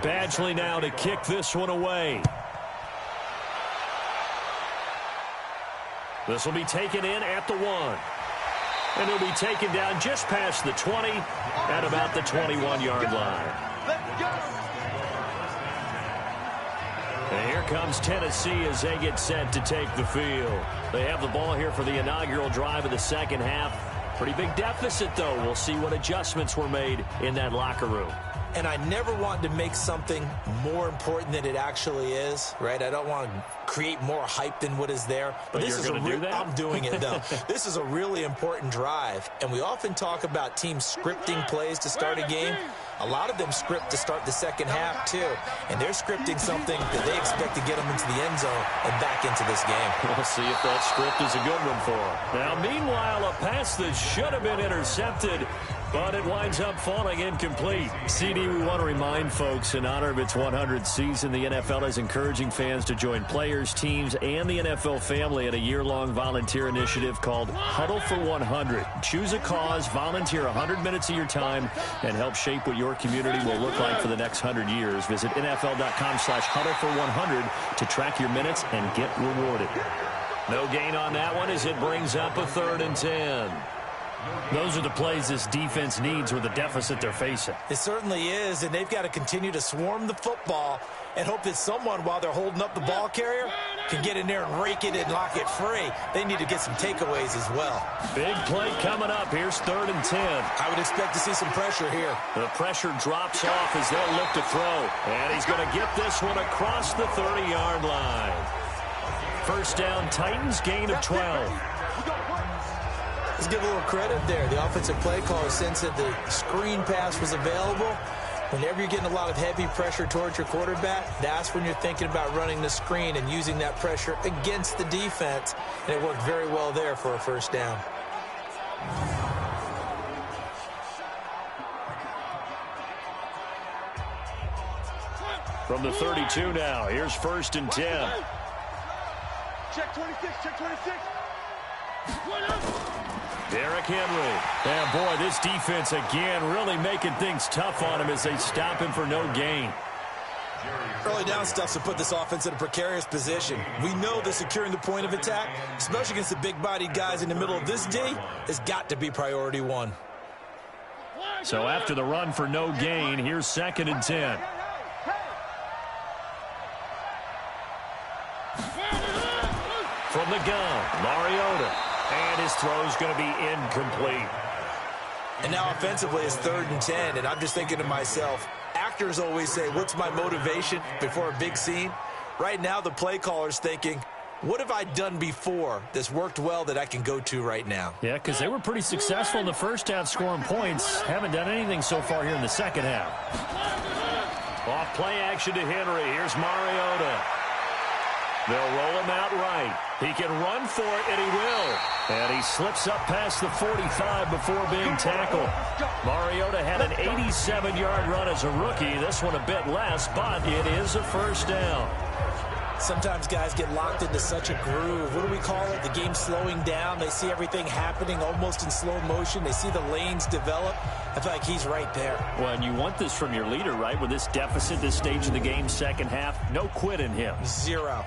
Badgley now to kick this one away. This will be taken in at the 1. And he'll be taken down just past the 20 at about the 21-yard line. And here comes Tennessee as they get set to take the field. They have the ball here for the inaugural drive of the second half. Pretty big deficit, though. We'll see what adjustments were made in that locker room. And I never want to make something more important than it actually is, right? I don't want to create more hype than what is there. But this is I'm doing it, though. This is a really important drive. And we often talk about teams scripting plays to start a game. A lot of them script to start the second half, too. And they're scripting something that they expect to get them into the end zone and back into this game. We'll see if that script is a good one for them. Now, meanwhile, a pass that should have been intercepted but it winds up falling incomplete. CD, we want to remind folks, in honor of its 100th season, the NFL is encouraging fans to join players, teams, and the NFL family in a year-long volunteer initiative called Huddle for 100. Choose a cause, volunteer 100 minutes of your time, and help shape what your community will look like for the next 100 years. Visit NFL.com/huddle for 100 to track your minutes and get rewarded. No gain on that one as it brings up a 3rd and 10. Those are the plays this defense needs with the deficit they're facing. It certainly is, and they've got to continue to swarm the football and hope that someone, while they're holding up the ball carrier, can get in there and rake it and lock it free. They need to get some takeaways as well. Big play coming up. Here's 3rd and 10. I would expect to see some pressure here. The pressure drops off as they'll look to throw. And he's going to get this one across the 30-yard line. First down, Titans, gain of 12. Let's give a little credit there. The offensive play caller sensed that the screen pass was available. Whenever you're getting a lot of heavy pressure towards your quarterback, that's when you're thinking about running the screen and using that pressure against the defense. And it worked very well there for a first down. From the 32 now, here's 1st and 10. Check 26, check 26. Derrick Henry. And boy, this defense again really making things tough on him as they stop him for no gain. Early down stuff to put this offense in a precarious position. We know that securing the point of attack, especially against the big-bodied guys in the middle of this D, has got to be priority 1. So after the run for no gain, here's 2nd and 10. From the gun, Mariota. And his throw's going to be incomplete. And now offensively it's 3rd and 10, and I'm just thinking to myself, actors always say, what's my motivation before a big scene? Right now the play caller's thinking, what have I done before that's worked well that I can go to right now? Yeah, because they were pretty successful in the first half scoring points. Haven't done anything so far here in the second half. Off play action to Henry. Here's Mariota. They'll roll him out right. He can run for it, and he will. And he slips up past the 45 before being tackled. Mariota had an 87-yard run as a rookie. This one a bit less, but it is a first down. Sometimes guys get locked into such a groove. What do we call it? The game slowing down. They see everything happening almost in slow motion. They see the lanes develop. I feel like he's right there. Well, and you want this from your leader, right? With this deficit, this stage of the game, second half, no quit in him. 0.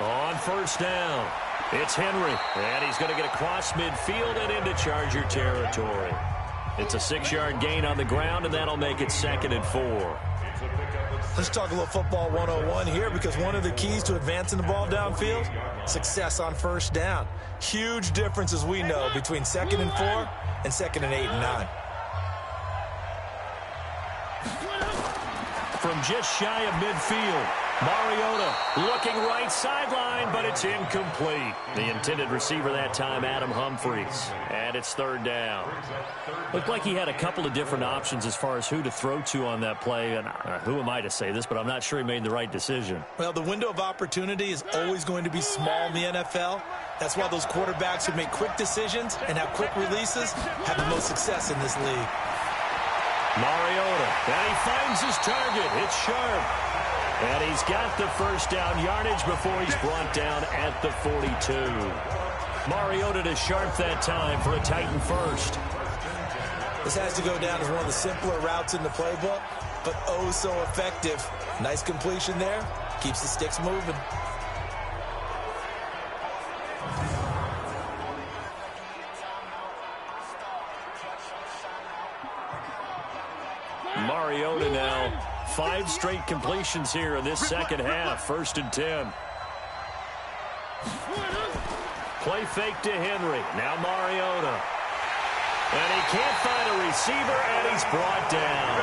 On first down, it's Henry, and he's going to get across midfield and into Charger territory. It's a 6-yard gain on the ground, and that'll make it 2nd and 4. Let's talk a little football 101 here, because one of the keys to advancing the ball downfield, success on first down. Huge difference, as we know, between 2nd and 4 and 2nd and 8 and 9. From just shy of midfield, Mariota looking right sideline, but it's incomplete. The intended receiver that time, Adam Humphries. And it's 3rd down. Looked like he had a couple of different options as far as who to throw to on that play. And who am I to say this, but I'm not sure he made the right decision. Well, the window of opportunity is always going to be small in the NFL. That's why those quarterbacks who make quick decisions and have quick releases have the most success in this league. Mariota, and he finds his target. It's sharp. And he's got the first down yardage before he's brought down at the 42. Mariota to Sharp that time for a Titan first. This has to go down as one of the simpler routes in the playbook, but oh so effective. Nice completion there. Keeps the sticks moving. Mariota now. 5 straight completions here in this second half. 1st and 10. Play fake to Henry. Now Mariota. And he can't find a receiver, and he's brought down.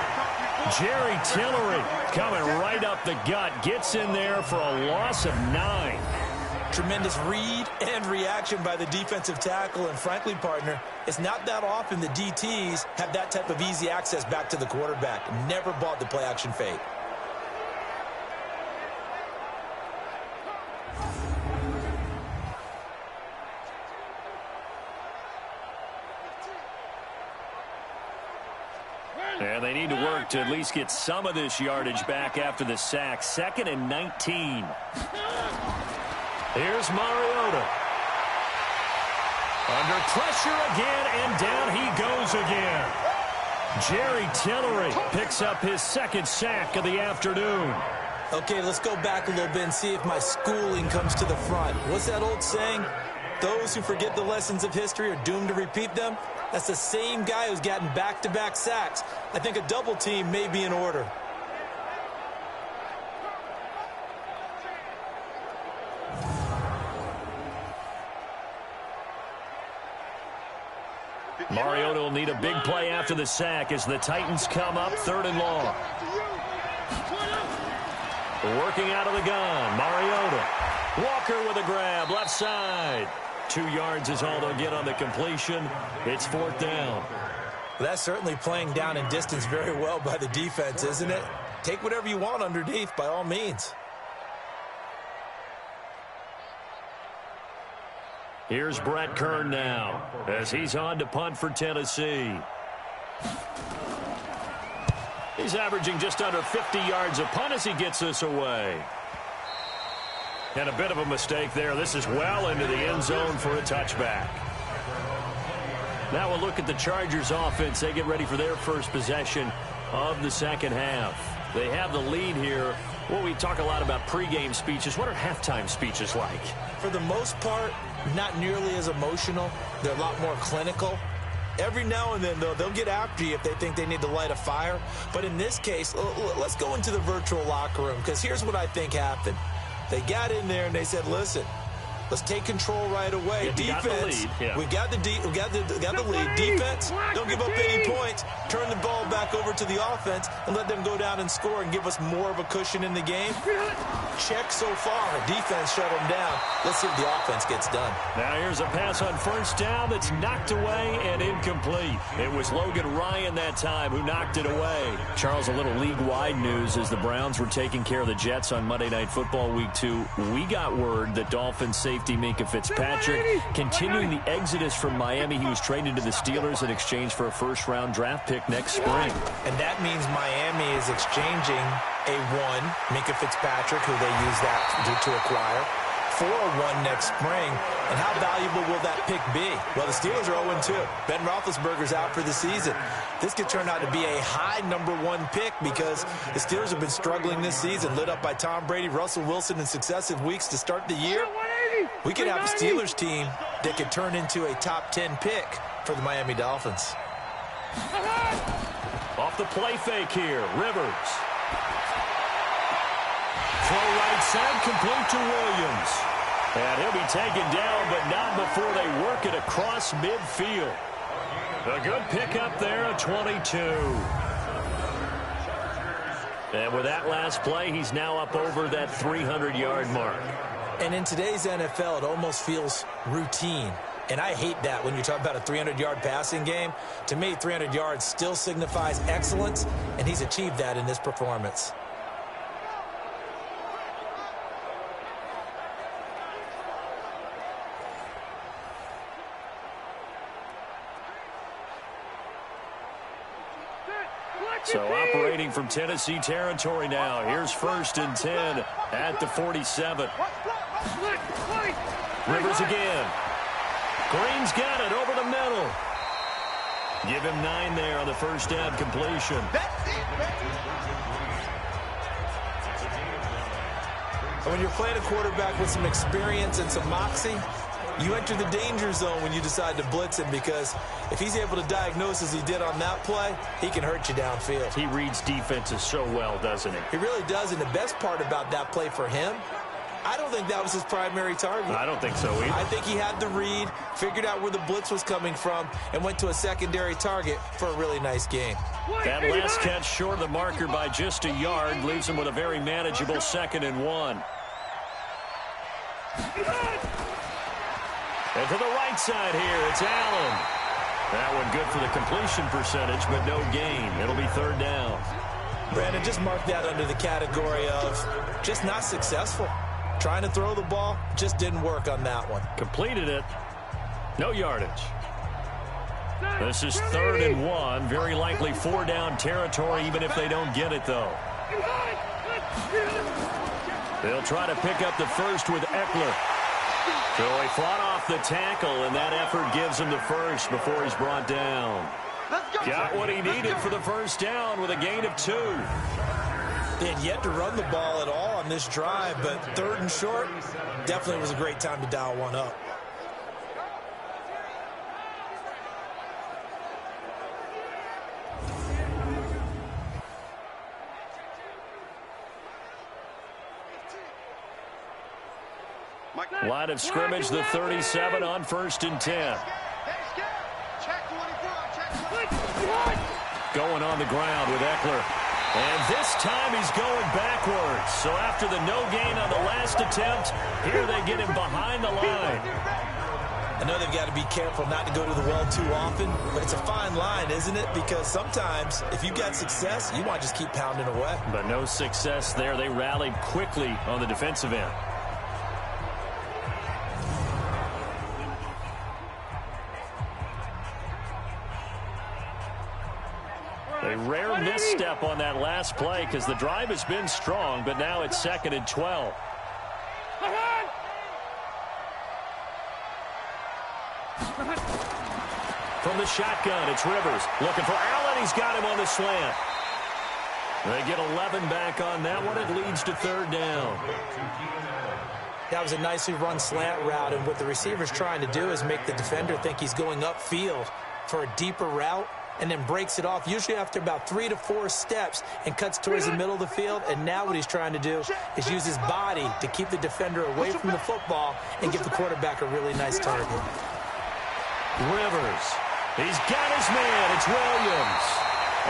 Jerry Tillery coming right up the gut. Gets in there for a loss of 9. Tremendous read and reaction by the defensive tackle. And frankly, partner, it's not that often the DTs have that type of easy access back to the quarterback. Never bought the play-action fake. And they need to work to at least get some of this yardage back after the sack. 2nd and 19. Here's Mariota. Under pressure again, and down he goes again. Jerry Tillery picks up his 2nd sack of the afternoon. Okay, let's go back a little bit and see if my schooling comes to the front. What's that old saying? Those who forget the lessons of history are doomed to repeat them. That's the same guy who's gotten back-to-back sacks. I think a double team may be in order. Mariota will need a big play after the sack as the Titans come up 3rd and long. Working out of the gun, Mariota. Walker with a grab, left side. 2 yards is all they'll get on the completion. It's 4th down. That's certainly playing down in distance very well by the defense, isn't it? Take whatever you want underneath, by all means. Here's Brett Kern now as he's on to punt for Tennessee. He's averaging just under 50 yards a punt as he gets this away. And a bit of a mistake there. This is well into the end zone for a touchback. Now we'll look at the Chargers offense. They get ready for their first possession of the 2nd half. They have the lead here. Well, we talk a lot about pregame speeches. What are halftime speeches like? For the most part, not nearly as emotional. They're a lot more clinical. Every now and then, though, they'll get after you if they think they need to light a fire. But in this case, let's go into the virtual locker room, because here's what I think happened. They got in there and they said, listen, let's take control right away. Yeah, defense, we got the lead. Defense, don't give up any points. Turn the ball back over to the offense and let them go down and score and give us more of a cushion in the game. Check so far. Defense shut them down. Let's see if the offense gets done. Now here's a pass on 1st down that's knocked away and incomplete. It was Logan Ryan that time who knocked it away. Charles, a little league-wide news as the Browns were taking care of the Jets on Monday Night Football Week 2. We got word that Dolphins safety Minkah Fitzpatrick continuing the exodus from Miami. He was traded to the Steelers in exchange for a 1st-round draft pick next spring. And that means Miami is exchanging a 1, Minkah Fitzpatrick, who they use that to acquire, for a 1 next spring. And how valuable will that pick be? Well, the Steelers are 0-2. Ben Roethlisberger's out for the season. This could turn out to be a high number 1 pick because the Steelers have been struggling this season, lit up by Tom Brady, Russell Wilson in successive weeks to start the year. We could have a Steelers team that could turn into a top 10 pick for the Miami Dolphins. Off the play fake here, Rivers. Throw right side, complete to Williams. And he'll be taken down, but not before they work it across midfield. A good pickup there, a 22. And with that last play, he's now up over that 300-yard mark. And in today's NFL, it almost feels routine. And I hate that when you talk about a 300-yard passing game. To me, 300 yards still signifies excellence, and he's achieved that in this performance. So operating from Tennessee territory now. Here's 1st and 10 at the 47. Rivers again. Green's got it over the middle. Give him 9 there on the 1st down completion. When you're playing a quarterback with some experience and some moxie, you enter the danger zone when you decide to blitz him, because if he's able to diagnose as he did on that play, he can hurt you downfield. He reads defenses so well, doesn't he? He really does, and the best part about that play for him, I don't think that was his primary target. I don't think so either. I think he had the read, figured out where the blitz was coming from, and went to a secondary target for a really nice game. That last catch short of the marker by just a yard leaves him with a very manageable 2nd and 1. And to the right side here, it's Allen. That one good for the completion percentage, but no gain. It'll be third down. Brandon, just mark that under the category of just not successful. Trying to throw the ball, just didn't work on that one. Completed it. No yardage. This is 3rd and 1. Very likely 4-down territory, even if they don't get it, though. They'll try to pick up the first with Eckler. So he fought off the tackle, and that effort gives him the first before he's brought down. Got what he needed for the first down with a gain of 2. They had yet to run the ball at all on this drive, but 3rd and short definitely was a great time to dial one up. Line of scrimmage, the 37 on 1st and 10. Going on the ground with Eckler. And this time he's going backwards. So after the no gain on the last attempt, here they get him behind the line. I know they've got to be careful not to go to the well too often, but it's a fine line, isn't it? Because sometimes if you've got success, you want to just keep pounding away. But no success there. They rallied quickly on the defensive end. A rare misstep on that last play because the drive has been strong, but now it's 2nd and 12. From the shotgun, it's Rivers. Looking for Allen. He's got him on the slant. They get 11 back on that one. It leads to 3rd down. That was a nicely run slant route, and what the receiver's trying to do is make the defender think he's going upfield for a deeper route, and then breaks it off, usually after about 3 to 4 steps, and cuts towards the middle of the field. And now what he's trying to do is use his body to keep the defender away from the football and give the quarterback a really nice target. Rivers. He's got his man. It's Williams.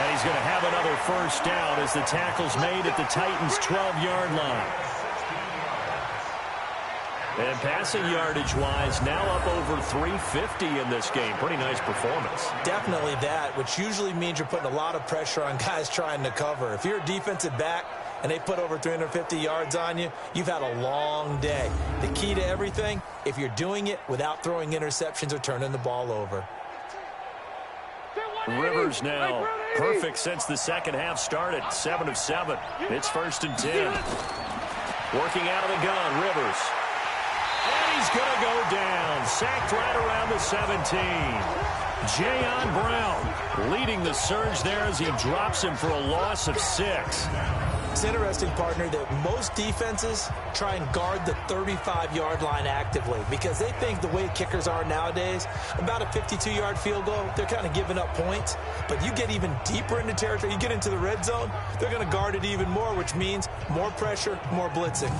And he's going to have another first down as the tackle's made at the Titans' 12-yard line. And passing yardage-wise, now up over 350 in this game. Pretty nice performance. Definitely that, which usually means you're putting a lot of pressure on guys trying to cover. If you're a defensive back and they put over 350 yards on you, you've had a long day. The key to everything, if you're doing it without throwing interceptions or turning the ball over. Rivers now perfect since the second half started. 7 of 7. It's 1st and 10. Working out of the gun, Rivers. And he's going to go down. Sacked right around the 17. Jayon Brown leading the surge there as he drops him for a loss of 6. It's interesting, partner, that most defenses try and guard the 35-yard line actively because they think the way kickers are nowadays, about a 52-yard field goal, they're kind of giving up points. But you get even deeper into territory, you get into the red zone, they're going to guard it even more, which means more pressure, more blitzing.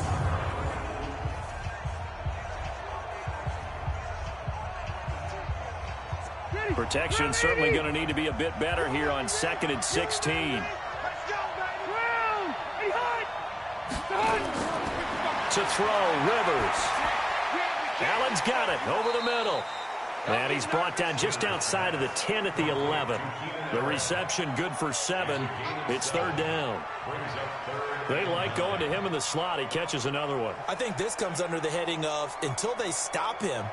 Protection certainly going to need to be a bit better here on 2nd and 16. To throw, Rivers. Allen's got it over the middle. And he's brought down just outside of the 10 at the 11. The reception good for 7. It's 3rd down. They like going to him in the slot. He catches another one. I think this comes under the heading of until they stop him,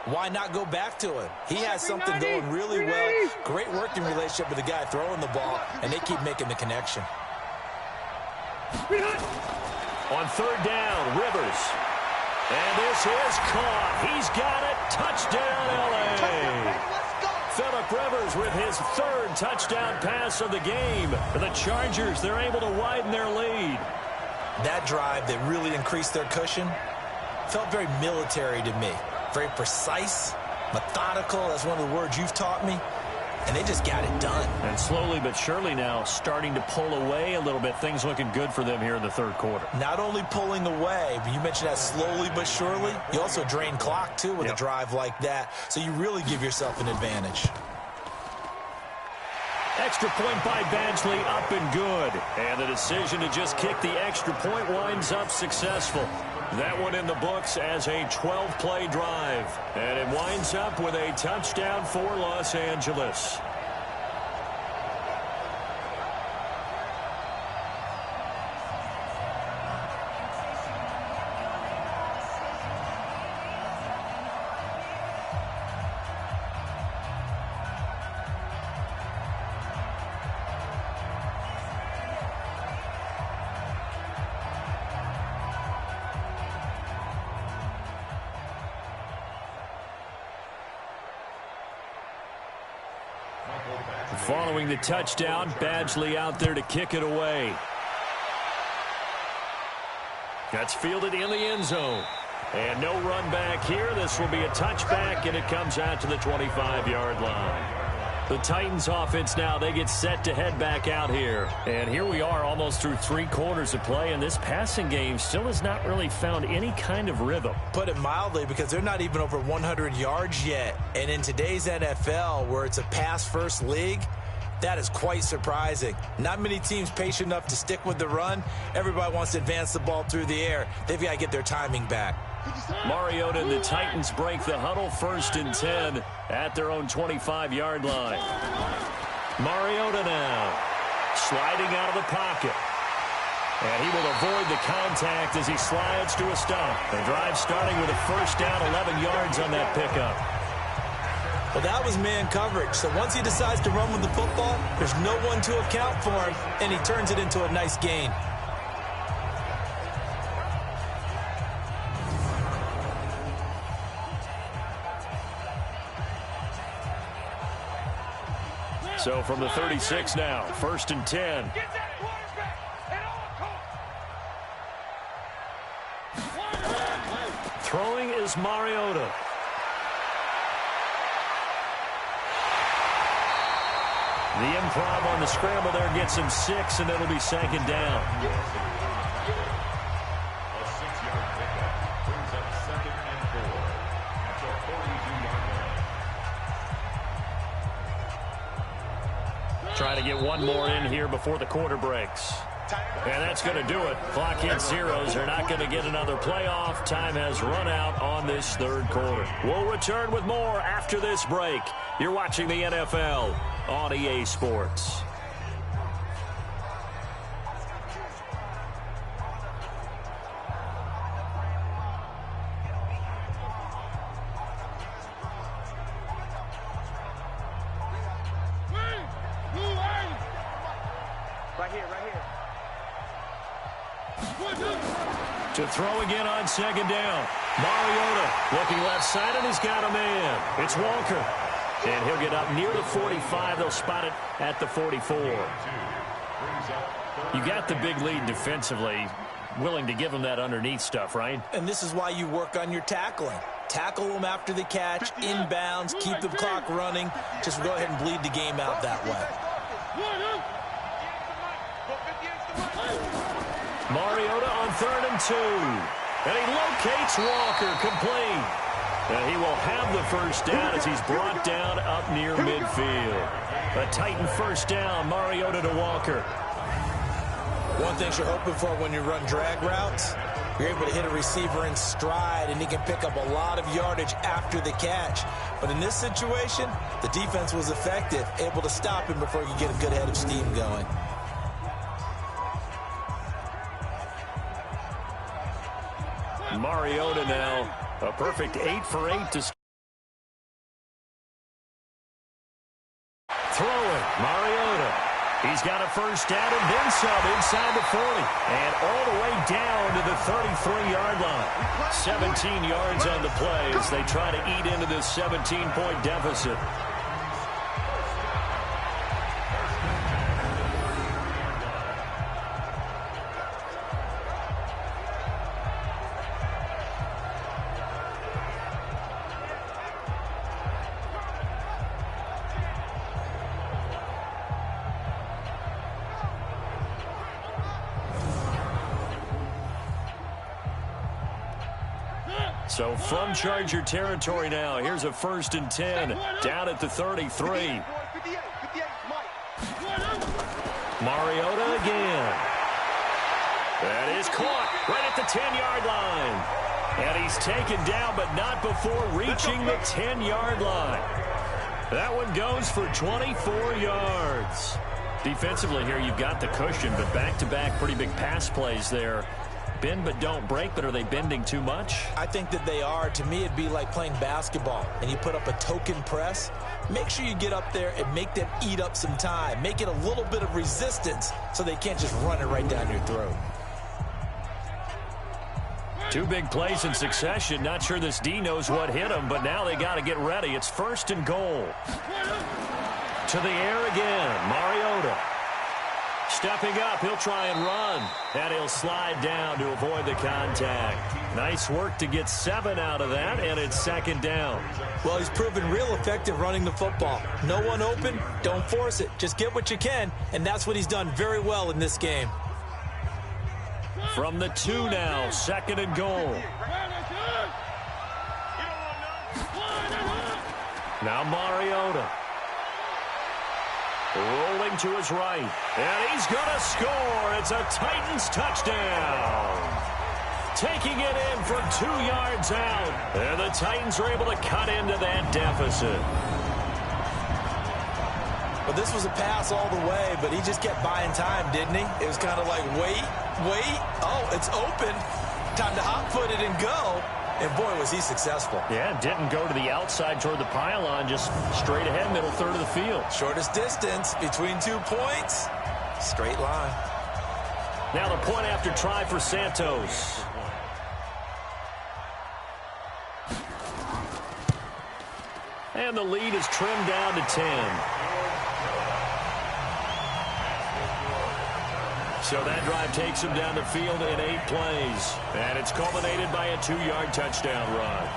why not go back to him? He has something going really well. Great working relationship with the guy throwing the ball, and they keep making the connection. On 3rd down, Rivers. And this is caught. He's got it. Touchdown, L.A. Phillip Rivers with his 3rd touchdown pass of the game. For the Chargers, they're able to widen their lead. That drive that really increased their cushion felt very military to me. Very precise, methodical. That's one of the words you've taught me. And they just got it done. And slowly but surely now starting to pull away a little bit. Things looking good for them here in the 3rd quarter. Not only pulling away, but you mentioned that slowly but surely. You also drain clock, too, with a drive like that. So you really give yourself an advantage. Extra point by Badgley, up and good. And the decision to just kick the extra point winds up successful. That one in the books as a 12-play drive. And it winds up with a touchdown for Los Angeles. Following the touchdown, Badgley out there to kick it away. That's fielded in the end zone. And no run back here. This will be a touchback, and it comes out to the 25-yard line. The Titans offense now, they get set to head back out here. And here we are almost through 3 quarters of play, and this passing game still has not really found any kind of rhythm. Put it mildly, because they're not even over 100 yards yet. And in today's NFL, where it's a pass-first league, that is quite surprising. Not many teams patient enough to stick with the run. Everybody wants to advance the ball through the air. They've got to get their timing back. Mariota and the Titans break the huddle, 1st and 10 at their own 25-yard line. Mariota now sliding out of the pocket. And he will avoid the contact as he slides to a stop. The drive starting with a 1st down, 11 yards on that pickup. Well, that was man coverage. So once he decides to run with the football, there's no one to account for him, and he turns it into a nice gain. So from the 36 now, 1st and 10. Throwing is Mariota. The improv on the scramble there gets him 6, and it'll be 2nd down. A 6-yard pickup brings up 2nd and 4 at the 42-yard line. Trying to get one more in here before the quarter breaks. And that's going to do it. Clock hits zeros. They're not going to get another playoff. Time has run out on this 3rd quarter. We'll return with more after this break. You're watching the NFL on EA Sports. To throw again on 2nd down. Mariota looking left side, and he's got a man. It's Walker. And he'll get up near the 45. They'll spot it at the 44. You got the big lead defensively. Willing to give him that underneath stuff, right? And this is why you work on your tackling. Tackle them after the catch, inbounds, keep the clock running. Just go ahead and bleed the game out that way. Mariota on 3rd and 2. And he locates Walker, complete. And he will have the 1st down as he's brought down up near midfield. A Titan 1st down, Mariota to Walker. One thing you're hoping for when you run drag routes, you're able to hit a receiver in stride, and he can pick up a lot of yardage after the catch. But in this situation, the defense was effective, able to stop him before he could get a good head of steam going. Mariota now, a perfect 8 for 8 to throw it. Mariota. He's got a 1st down and then some inside the 40. And all the way down to the 33-yard line. 17 yards on the play as they try to eat into this 17-point deficit. So from Charger territory now, here's a 1st and 10 down at the 33. Mariota again. That is caught right at the 10-yard line. And he's taken down, but not before reaching the 10-yard line. That one goes for 24 yards. Defensively here, you've got the cushion, but back-to-back pretty big pass plays there. Bend but don't break, but are they bending too much? I think that they are. To me, it'd be like playing basketball, and you put up a token press. Make sure you get up there and make them eat up some time. Make it a little bit of resistance so they can't just run it right down your throat. Two big plays in succession. Not sure this D knows what hit him, but now they got to get ready. It's 1st and goal. To the air again. Mariota. Stepping up, he'll try and run. And he'll slide down to avoid the contact. Nice work to get 7 out of that, and it's 2nd down. Well, he's proven real effective running the football. No one open, don't force it. Just get what you can, and that's what he's done very well in this game. From the 2 now, 2nd and goal. Now Mariota. Rolling to his right. And he's going to score. It's a Titans touchdown. Taking it in from 2 yards out. And the Titans are able to cut into that deficit. Well, this was a pass all the way, but he just kept buying time, didn't he? It was kind of like, wait. Oh, it's open. Time to hot-foot it and go. And, boy, was he successful. Yeah, didn't go to the outside toward the pylon, just straight ahead, middle third of the field. Shortest distance between 2 points. Straight line. Now the point after try for Santos. And the lead is trimmed down to 10. So that drive takes him down the field in 8 plays. And it's culminated by a 2-yard touchdown run.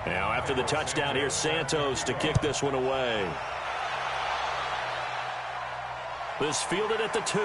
Now after the touchdown, here's Santos to kick this one away. This fielded at the 2.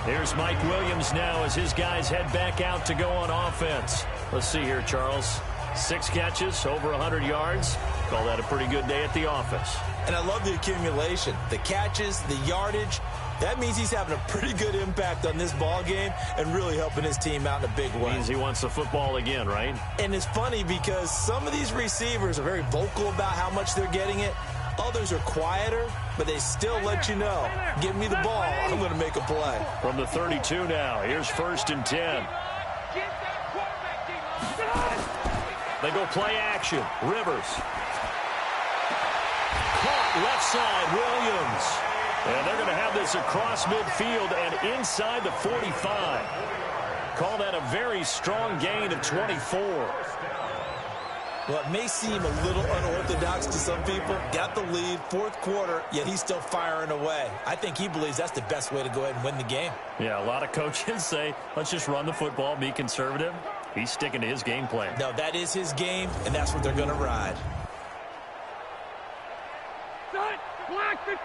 Here's Mike Williams now as his guys head back out to go on offense. Let's see here, Charles. 6 catches, over 100 yards. Call that a pretty good day at the office. And I love the accumulation, the catches, the yardage. That means he's having a pretty good impact on this ball game and really helping his team out in a big way. Means he wants the football again, right? And it's funny because some of these receivers are very vocal about how much they're getting it. Others are quieter, but they still let you know, give me the ball, I'm going to make a play. From the 32 now, here's 1st and 10. They go play action. Rivers. Caught left side, Williams. And they're going to have this across midfield and inside the 45. Call that a very strong gain of 24. Well, it may seem a little unorthodox to some people. Got the lead, 4th quarter, yet he's still firing away. I think he believes that's the best way to go ahead and win the game. Yeah, a lot of coaches say, let's just run the football, be conservative. He's sticking to his game plan. No, that is his game, and that's what they're going to ride. Black 15!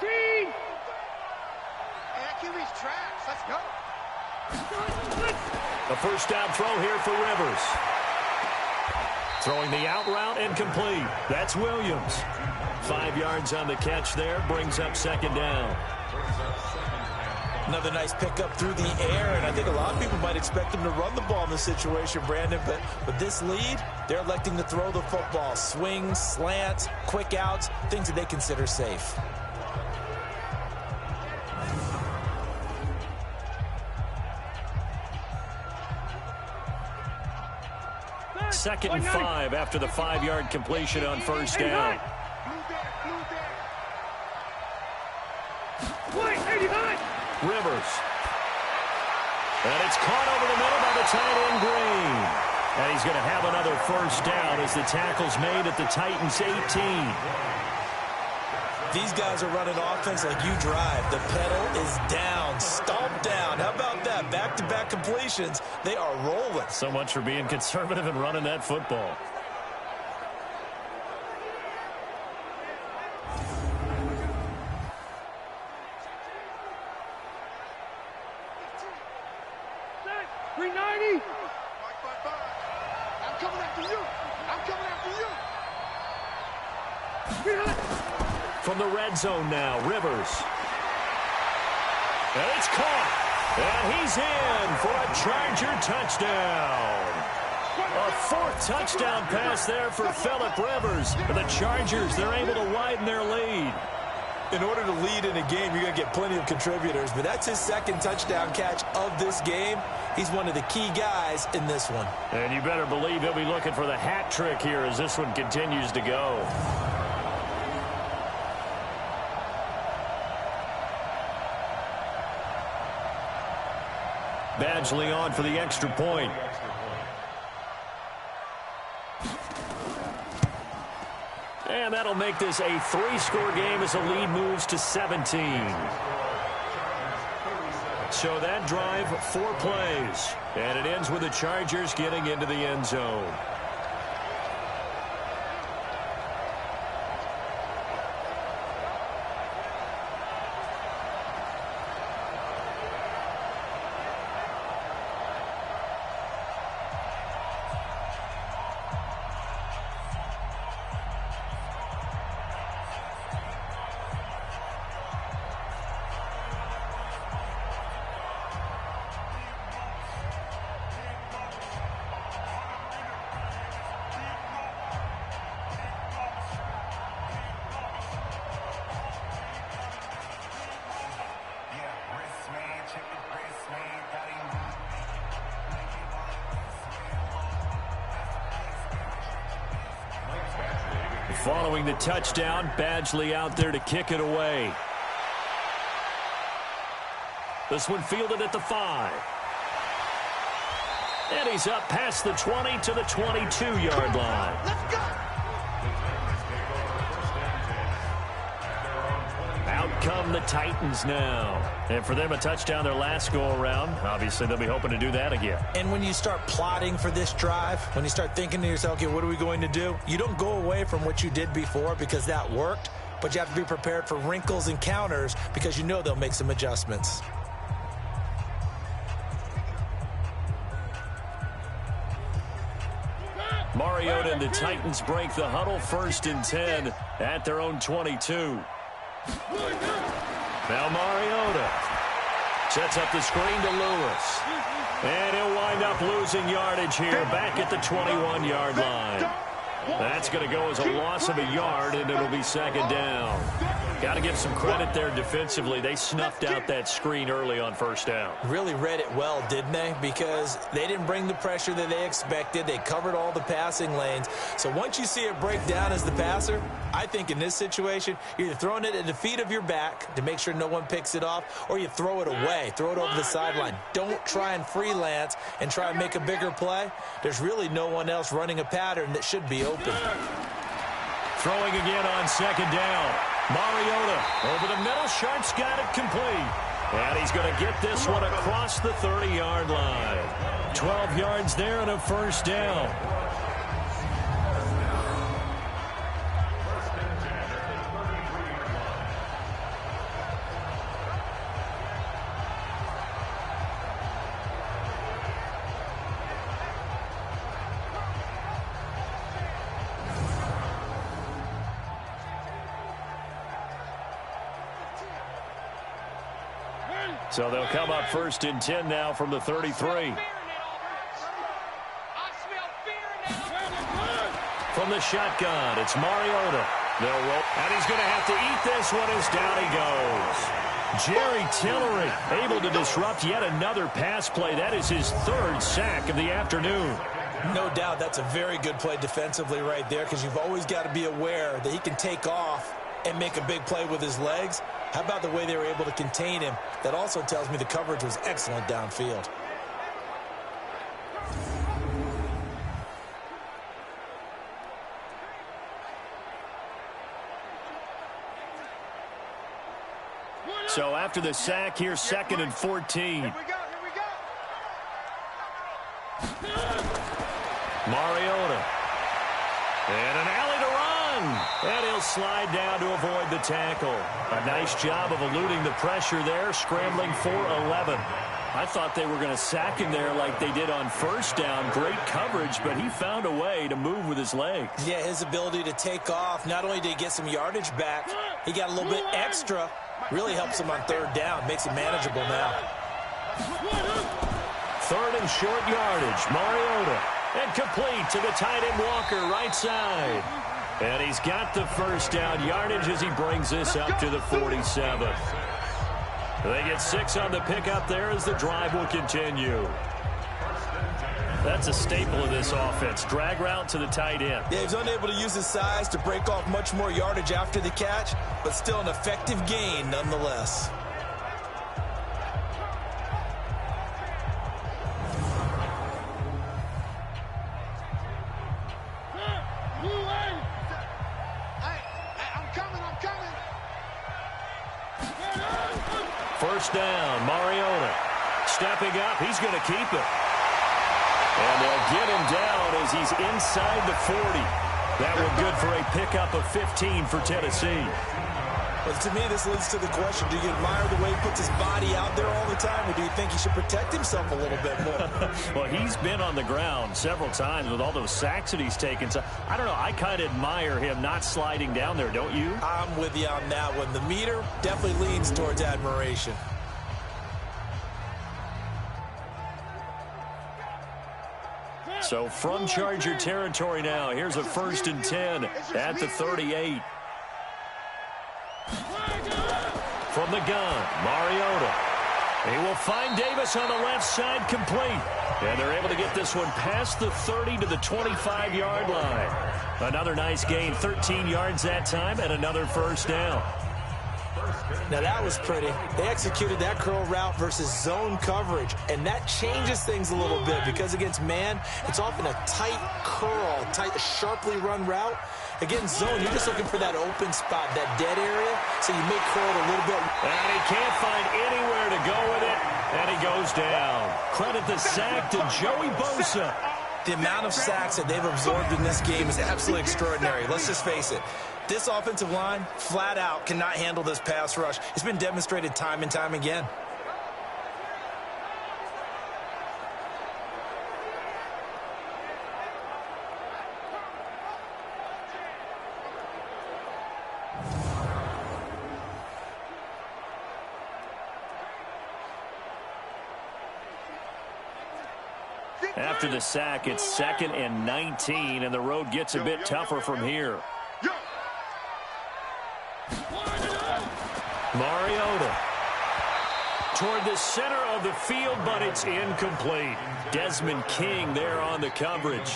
And QB's tracks. Let's go. A 1st down throw here for Rivers. Throwing the out route and complete. That's Williams. 5 yards on the catch there. Brings up 2nd down. Another nice pickup through the air, and I think a lot of people might expect him to run the ball in this situation, Brandon, but with this lead, they're electing to throw the football. Swings, slants, quick outs, things that they consider safe. Second and 5 after the 5-yard completion on 1st down. Rivers. And it's caught over the middle by the tight end, Green. And he's going to have another first down as the tackle's made at the Titans' 18. These guys are running offense like you drive. The pedal is down, stomped down. How about that? Back-to-back completions. They are rolling. So much for being conservative and running that football. From the red zone now, Rivers. And it's caught. And he's in for a Charger touchdown. A fourth touchdown pass there for Phillip Rivers. And the Chargers, they're able to widen their lead. In order to lead in a game, you're going to get plenty of contributors. But that's his second touchdown catch of this game. He's one of the key guys in this one. And you better believe he'll be looking for the hat trick here as this one continues to go. Badgley on for the extra point. And that'll make this a 3-score game as the lead moves to 17. So that drive, 4 plays. And it ends with the Chargers getting into the end zone. Following the touchdown, Badgley out there to kick it away. This one fielded at the 5. And he's up past the 20 to the 22-yard line. Let's go. Out come the Titans now. And for them, a touchdown their last go-around. Obviously, they'll be hoping to do that again. And when you start plotting for this drive, when you start thinking to yourself, okay, what are we going to do? You don't go away from what you did before because that worked, but you have to be prepared for wrinkles and counters because you know they'll make some adjustments. Mariota and the Titans break the huddle, 1st and 10 at their own 22. Now Mariota sets up the screen to Lewis. And he'll wind up losing yardage here back at the 21-yard line. That's going to go as a loss of a yard, and it'll be 2nd down. Got to give some credit there defensively. They snuffed out that screen early on 1st down. Really read it well, didn't they? Because they didn't bring the pressure that they expected. They covered all the passing lanes. So once you see it break down as the passer, I think in this situation, you're either throwing it at the feet of your back to make sure no one picks it off, or you throw it away, throw it over the sideline. Don't try and freelance and try and make a bigger play. There's really no one else running a pattern that should be open. Throwing again on 2nd down. Mariota over the middle. Sharp's got it complete. And he's going to get this one across the 30-yard line. 12 yards there and a 1st down. So they'll come up 1st and 10 now from the 33. From the shotgun, it's Mariota. They'll roll, and he's going to have to eat this one as down he goes. Jerry Tillery able to disrupt yet another pass play. That is his 3rd sack of the afternoon. No doubt that's a very good play defensively right there, because you've always got to be aware that he can take off and make a big play with his legs. How about the way they were able to contain him? That also tells me the coverage was excellent downfield. So after the sack, here's 2nd and 14. Here we go. Mariota. And an alley to run. And he'll slide down to avoid the tackle. A nice job of eluding the pressure there, scrambling for 11. I thought they were going to sack him there like they did on 1st down. Great coverage, but he found a way to move with his legs. Yeah, his ability to take off, not only did he get some yardage back, he got a little bit extra. Really helps him on 3rd down, makes it manageable now. 3rd and short yardage. Mariota. And complete to the tight end Walker, right side. And he's got the 1st down yardage as he brings this up to the 47. They get 6 on the pickup there as the drive will continue. That's a staple of this offense. Drag route to the tight end. Yeah, he's unable to use his size to break off much more yardage after the catch, but still an effective gain nonetheless. First down, Mariota. Stepping up, he's going to keep it. And they'll get him down as he's inside the 40. That one good for a pickup of 15 for Tennessee. But to me, this leads to the question, do you admire the way he puts his body out there all the time, or do you think he should protect himself a little bit more? Well, he's been on the ground several times with all those sacks that he's taken. So, I don't know, I kind of admire him not sliding down there, don't you? I'm with you on that one. The meter definitely leans towards admiration. So from Charger territory now, here's a 1st and 10 at the 38. From the gun, Mariota. He will find Davis on the left side, complete. And they're able to get this one past the 30 to the 25-yard line. Another nice gain, 13 yards that time, and another 1st down. Now that was pretty. They executed that curl route versus zone coverage, and that changes things a little bit because against man, it's often a tight curl, tight, sharply run route. Against zone, you're just looking for that open spot, that dead area, so you may curl it a little bit. And he can't find anywhere to go with it, and he goes down. Credit the sack to Joey Bosa. The amount of sacks that they've absorbed in this game is absolutely extraordinary. Let's just face it. This offensive line, flat out, cannot handle this pass rush. It's been demonstrated time and time again. After the sack, it's 2nd and 19, and the road gets a bit tougher from here. Mariota toward the center of the field, but it's incomplete. Desmond King there on the coverage.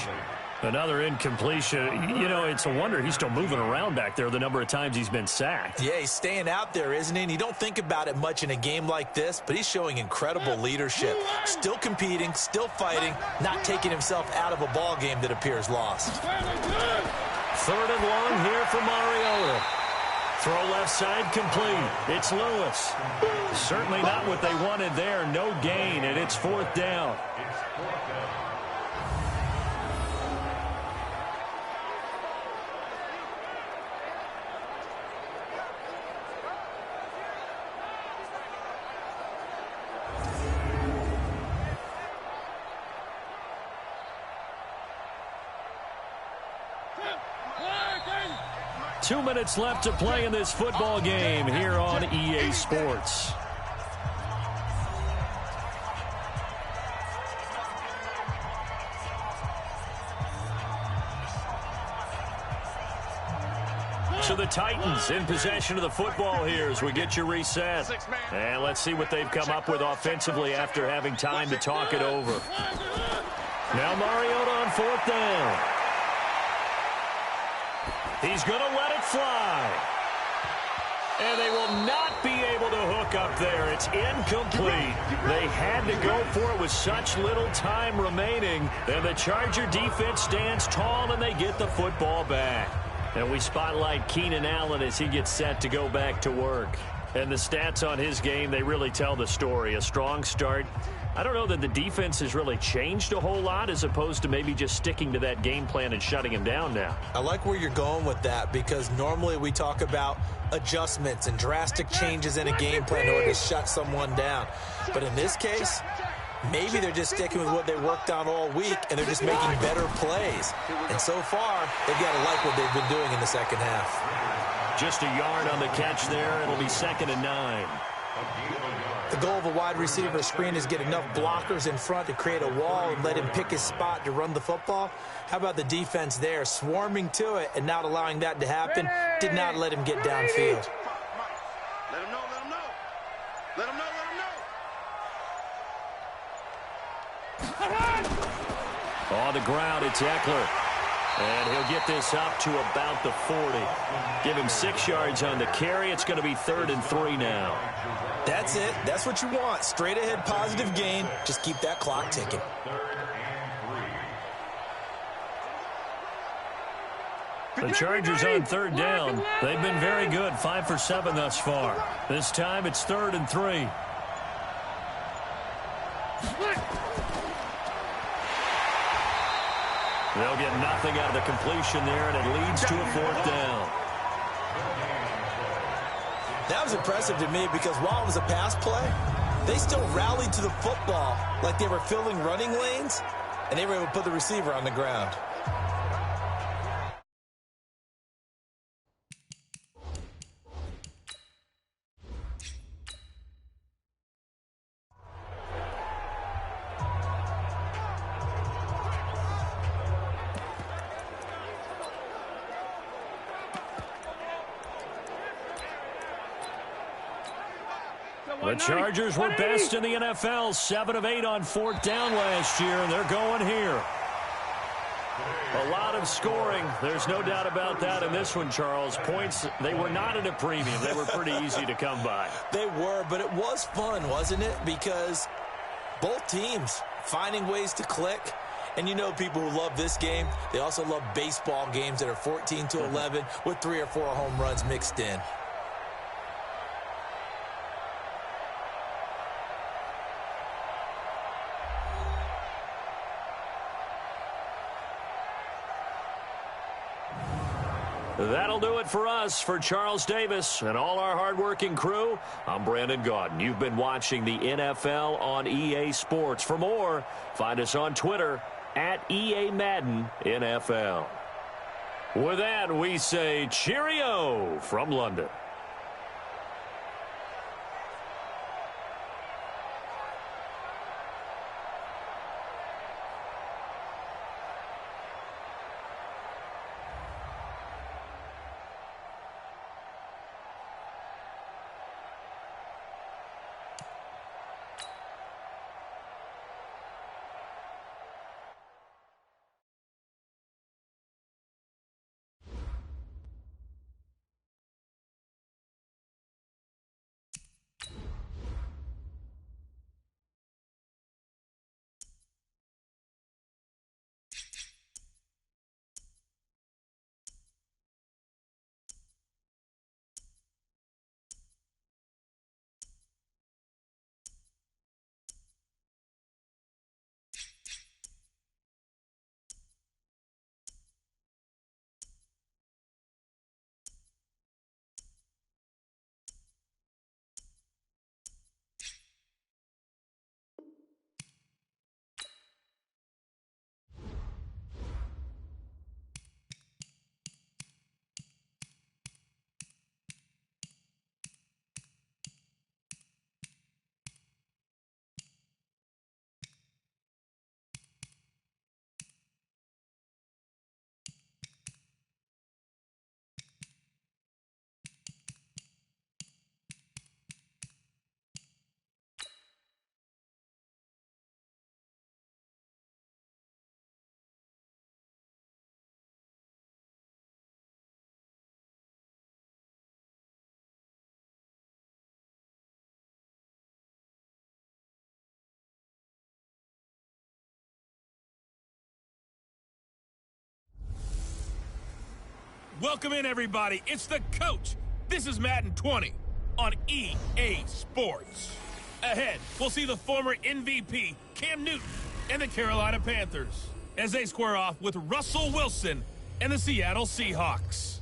Another incompletion. You know, it's a wonder he's still moving around back there the number of times he's been sacked. Yeah, he's staying out there, isn't he? And you don't think about it much in a game like this, but he's showing incredible leadership. Still competing, still fighting, not taking himself out of a ball game that appears lost. 3rd and long here for Mariota. Throw left side complete. It's Lewis. Certainly not what they wanted there. No gain, and it's 4th down. Two minutes left to play in this football game here on EA Sports. So the Titans in possession of the football here as we get you reset. And let's see what they've come up with offensively after having time to talk it over. Now Mariota on 4th down. He's going to let it fly. And they will not be able to hook up there. It's incomplete. They had to go for it with such little time remaining. And the Charger defense stands tall, and they get the football back. And we spotlight Keenan Allen as he gets set to go back to work. And the stats on his game, they really tell the story. A strong start. I don't know that the defense has really changed a whole lot as opposed to maybe just sticking to that game plan and shutting him down now. I like where you're going with that because normally we talk about adjustments and drastic changes in a game plan in order to shut someone down. But in this case, maybe they're just sticking with what they worked on all week and they're just making better plays. And so far, they've got to like what they've been doing in the second half. Just a yard on the catch there. It'll be 2nd and 9. The goal of a wide receiver screen is get enough blockers in front to create a wall and let him pick his spot to run the football. How about the defense there, swarming to it and not allowing that to happen? Did not let him get downfield. Let him know, let him know. Let him know, let him know. On the ground, it's Eckler. And he'll get this up to about the 40. Give him 6 yards on the carry. It's going to be 3rd and 3 now. That's it. That's what you want. Straight ahead positive gain. Just keep that clock ticking. The Chargers on 3rd down. They've been very good. 5 for 7 thus far. This time it's 3rd and 3. They'll get nothing out of the completion there, and it leads to a 4th down. That was impressive to me because while it was a pass play, they still rallied to the football like they were filling running lanes, and they were able to put the receiver on the ground. The Chargers were best in the NFL, 7 of 8 on 4th down last year, and they're going here. A lot of scoring. There's no doubt about that in this one, Charles. Points, they were not at a premium. They were pretty easy to come by. They were, but it was fun, wasn't it? Because both teams finding ways to click. And you know people who love this game, they also love baseball games that are 14-11 with 3 or 4 home runs mixed in. That'll do it for us. For Charles Davis and all our hardworking crew, I'm Brandon Gaudin. You've been watching the NFL on EA Sports. For more, find us on Twitter at EA Madden NFL. With that, we say cheerio from London. Welcome in, everybody. It's the coach. This is Madden 20 on EA Sports. Ahead, we'll see the former MVP Cam Newton and the Carolina Panthers as they square off with Russell Wilson and the Seattle Seahawks.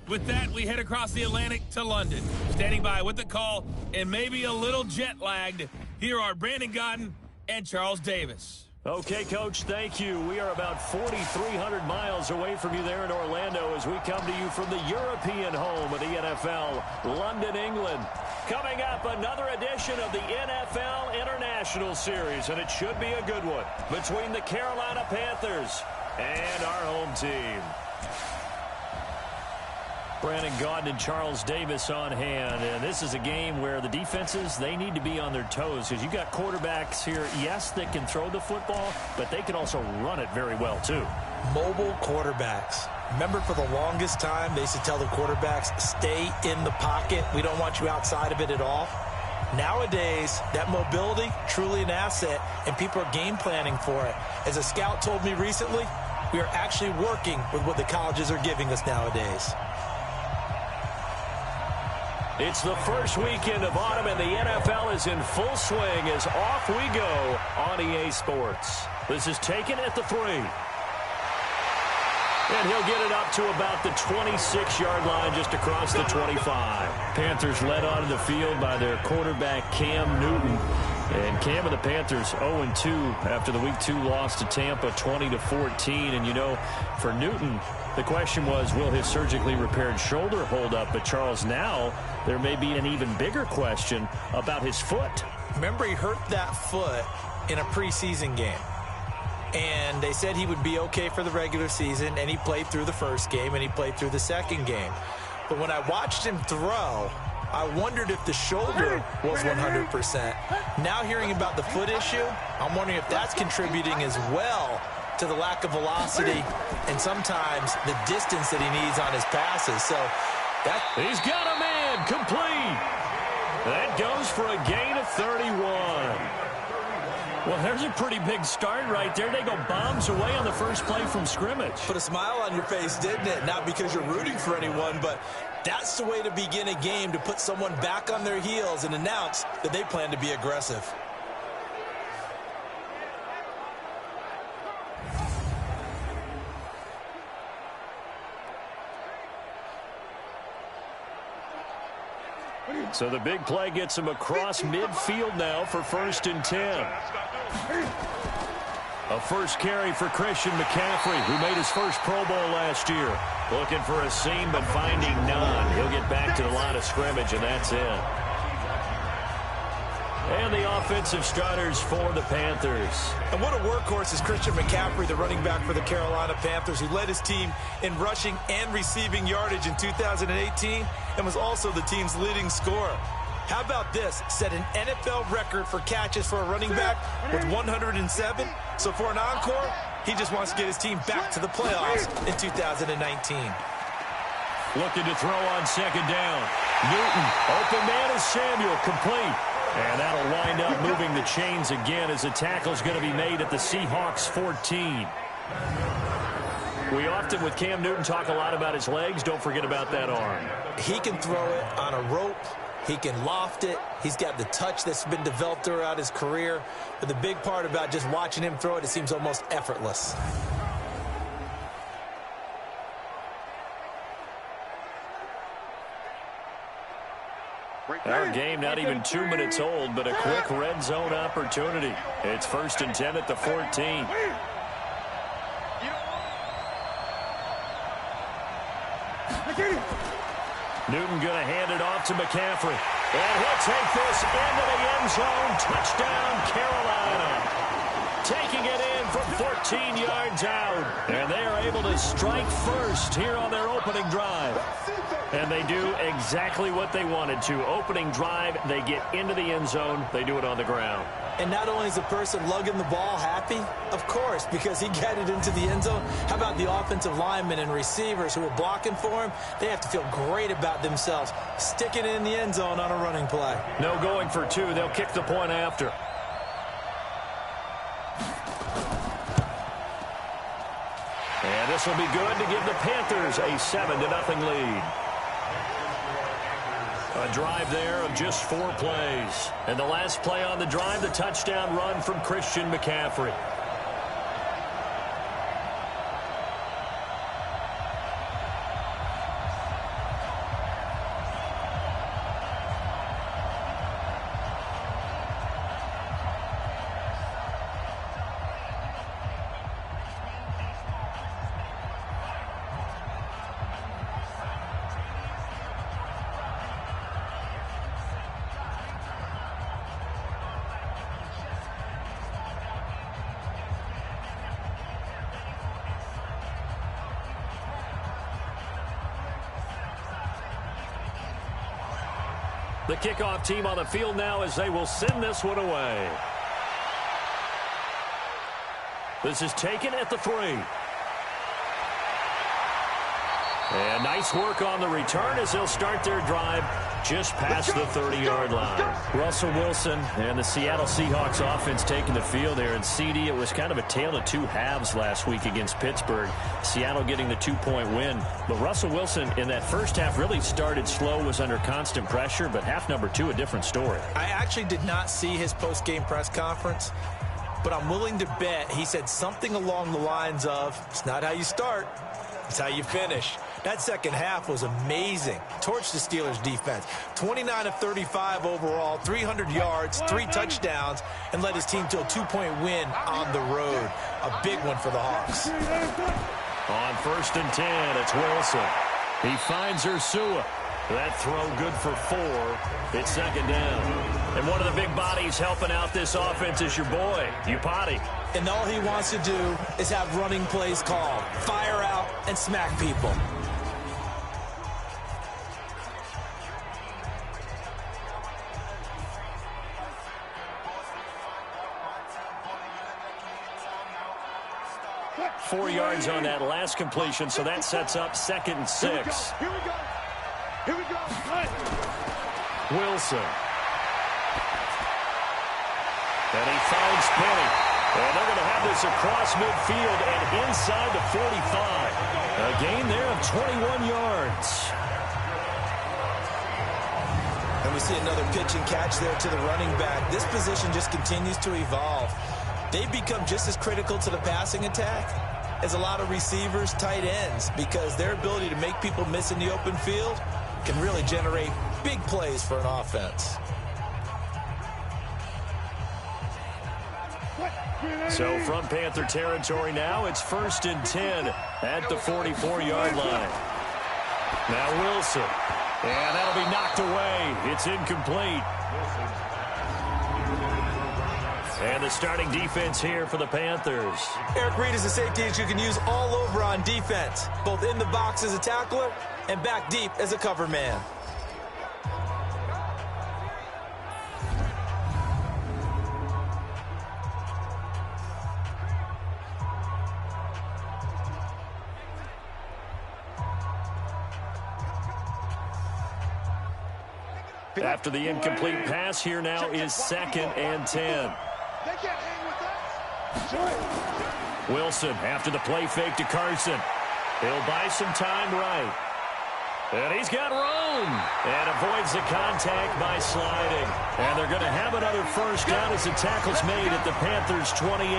With that, we head across the Atlantic to London. Standing by with the call and maybe a little jet-lagged, here are Brandon Gaudin and Charles Davis. Okay, Coach, thank you. We are about 4,300 miles away from you there in Orlando as we come to you from the European home of the NFL, London, England. Coming up, another edition of the NFL International Series, and it should be a good one, between the Carolina Panthers and our home team. Brandon Gaudin and Charles Davis on hand, and this is a game where the defenses, they need to be on their toes because you got quarterbacks here, yes, that can throw the football, but they can also run it very well too. Mobile quarterbacks. Remember, for the longest time, they used to tell the quarterbacks, stay in the pocket. We don't want you outside of it at all. Nowadays, that mobility, truly an asset, and people are game planning for it. As a scout told me recently, we are actually working with what the colleges are giving us nowadays. It's the first weekend of autumn, and the NFL is in full swing as off we go on EA Sports. This is taken at the 3. And he'll get it up to about the 26-yard line, just across the 25. Panthers led onto the field by their quarterback, Cam Newton. And Cam and the Panthers 0-2 after the Week 2 loss to Tampa, 20-14. And, you know, for Newton, the question was, will his surgically repaired shoulder hold up? But, Charles, now there may be an even bigger question about his foot. Remember, he hurt that foot in a preseason game. And they said he would be okay for the regular season, and he played through the first game, and he played through the second game. But when I watched him throw, I wondered if the shoulder was 100%. Now hearing about the foot issue, I'm wondering if that's contributing as well to the lack of velocity and sometimes the distance that he needs on his passes. So that he's got a man complete. That goes for a gain of 31. Well, there's a pretty big start right there. They go bombs away on the first play from scrimmage. Put a smile on your face, didn't it? Not because you're rooting for anyone, but that's the way to begin a game, to put someone back on their heels and announce that they plan to be aggressive. So the big play gets him across midfield now for 1st and 10. A first carry for Christian McCaffrey, who made his first Pro Bowl last year. Looking for a seam, but finding none. He'll get back to the line of scrimmage, and that's it. And the offensive starters for the Panthers. And what a workhorse is Christian McCaffrey, the running back for the Carolina Panthers, who led his team in rushing and receiving yardage in 2018 and was also the team's leading scorer. How about this? Set an NFL record for catches for a running back with 107. So for an encore, he just wants to get his team back to the playoffs in 2019. Looking to throw on 2nd down. Newton, open man is Samuel, complete. And that'll wind up moving the chains again as the tackle's going to be made at the Seahawks 14. We often, with Cam Newton, talk a lot about his legs. Don't forget about that arm. He can throw it on a rope. He can loft it. He's got the touch that's been developed throughout his career. But the big part about just watching him throw it, it seems almost effortless. Our game not even 2 minutes old, but a quick red zone opportunity. It's 1st and 10 at the 14. Newton going to hand it off to McCaffrey. And he'll take this into the end zone. Touchdown, Carolina. Taking it in from 14 yards out. And they are able to strike first here on their opening drive. And they do exactly what they wanted to. Opening drive, they get into the end zone. They do it on the ground. And not only is the person lugging the ball happy, of course, because he got it into the end zone. How about the offensive linemen and receivers who are blocking for him? They have to feel great about themselves, sticking it in the end zone on a running play. No going for 2. They'll kick the point after. And this will be good to give the Panthers a 7-0 lead. A drive there of just 4 plays. And the last play on the drive, the touchdown run from Christian McCaffrey. The kickoff team on the field now as they will send this one away. This is taken at the 3. And nice work on the return as they'll start their drive just past the 30-yard line. Russell Wilson and the Seattle Seahawks offense taking the field there. And CD, it was kind of a tale of 2 halves last week against Pittsburgh. Seattle getting the 2-point win. But Russell Wilson in that first half really started slow, was under constant pressure. But half number 2, a different story. I actually did not see his post-game press conference, but I'm willing to bet he said something along the lines of, it's not how you start, it's how you finish. That second half was amazing. Torched the Steelers' defense. 29 of 35 overall, 300 yards, 3 touchdowns, and led his team to a 2-point win on the road. A big one for the Hawks. On 1st and 10, it's Wilson. He finds Ursua. That throw good for 4. It's 2nd down. And one of the big bodies helping out this offense is your boy, Upati. And all he wants to do is have running plays called. Fire out and smack people. Four yards on that last completion, so that sets up 2nd and 6. Here we go. Here we go. Wilson. And he finds Penny. And they're going to have this across midfield and inside the 45. A gain there of 21 yards. And we see another pitch and catch there to the running back. This position just continues to evolve. They've become just as critical to the passing attack as a lot of receivers, tight ends, because their ability to make people miss in the open field can really generate big plays for an offense. So from Panther territory now, it's 1st and 10 at the 44-yard line. Now Wilson. And that'll be knocked away. It's incomplete. And the starting defense here for the Panthers. Eric Reed is a safety that you can use all over on defense, both in the box as a tackler and back deep as a cover man. After the incomplete pass, here now is 2nd and 10. They can't hang with us. Wilson after the play fake to Carson. He'll buy some time right. And he's got room. And avoids the contact by sliding. And they're going to have another 1st down as the tackle's made at the Panthers' 28.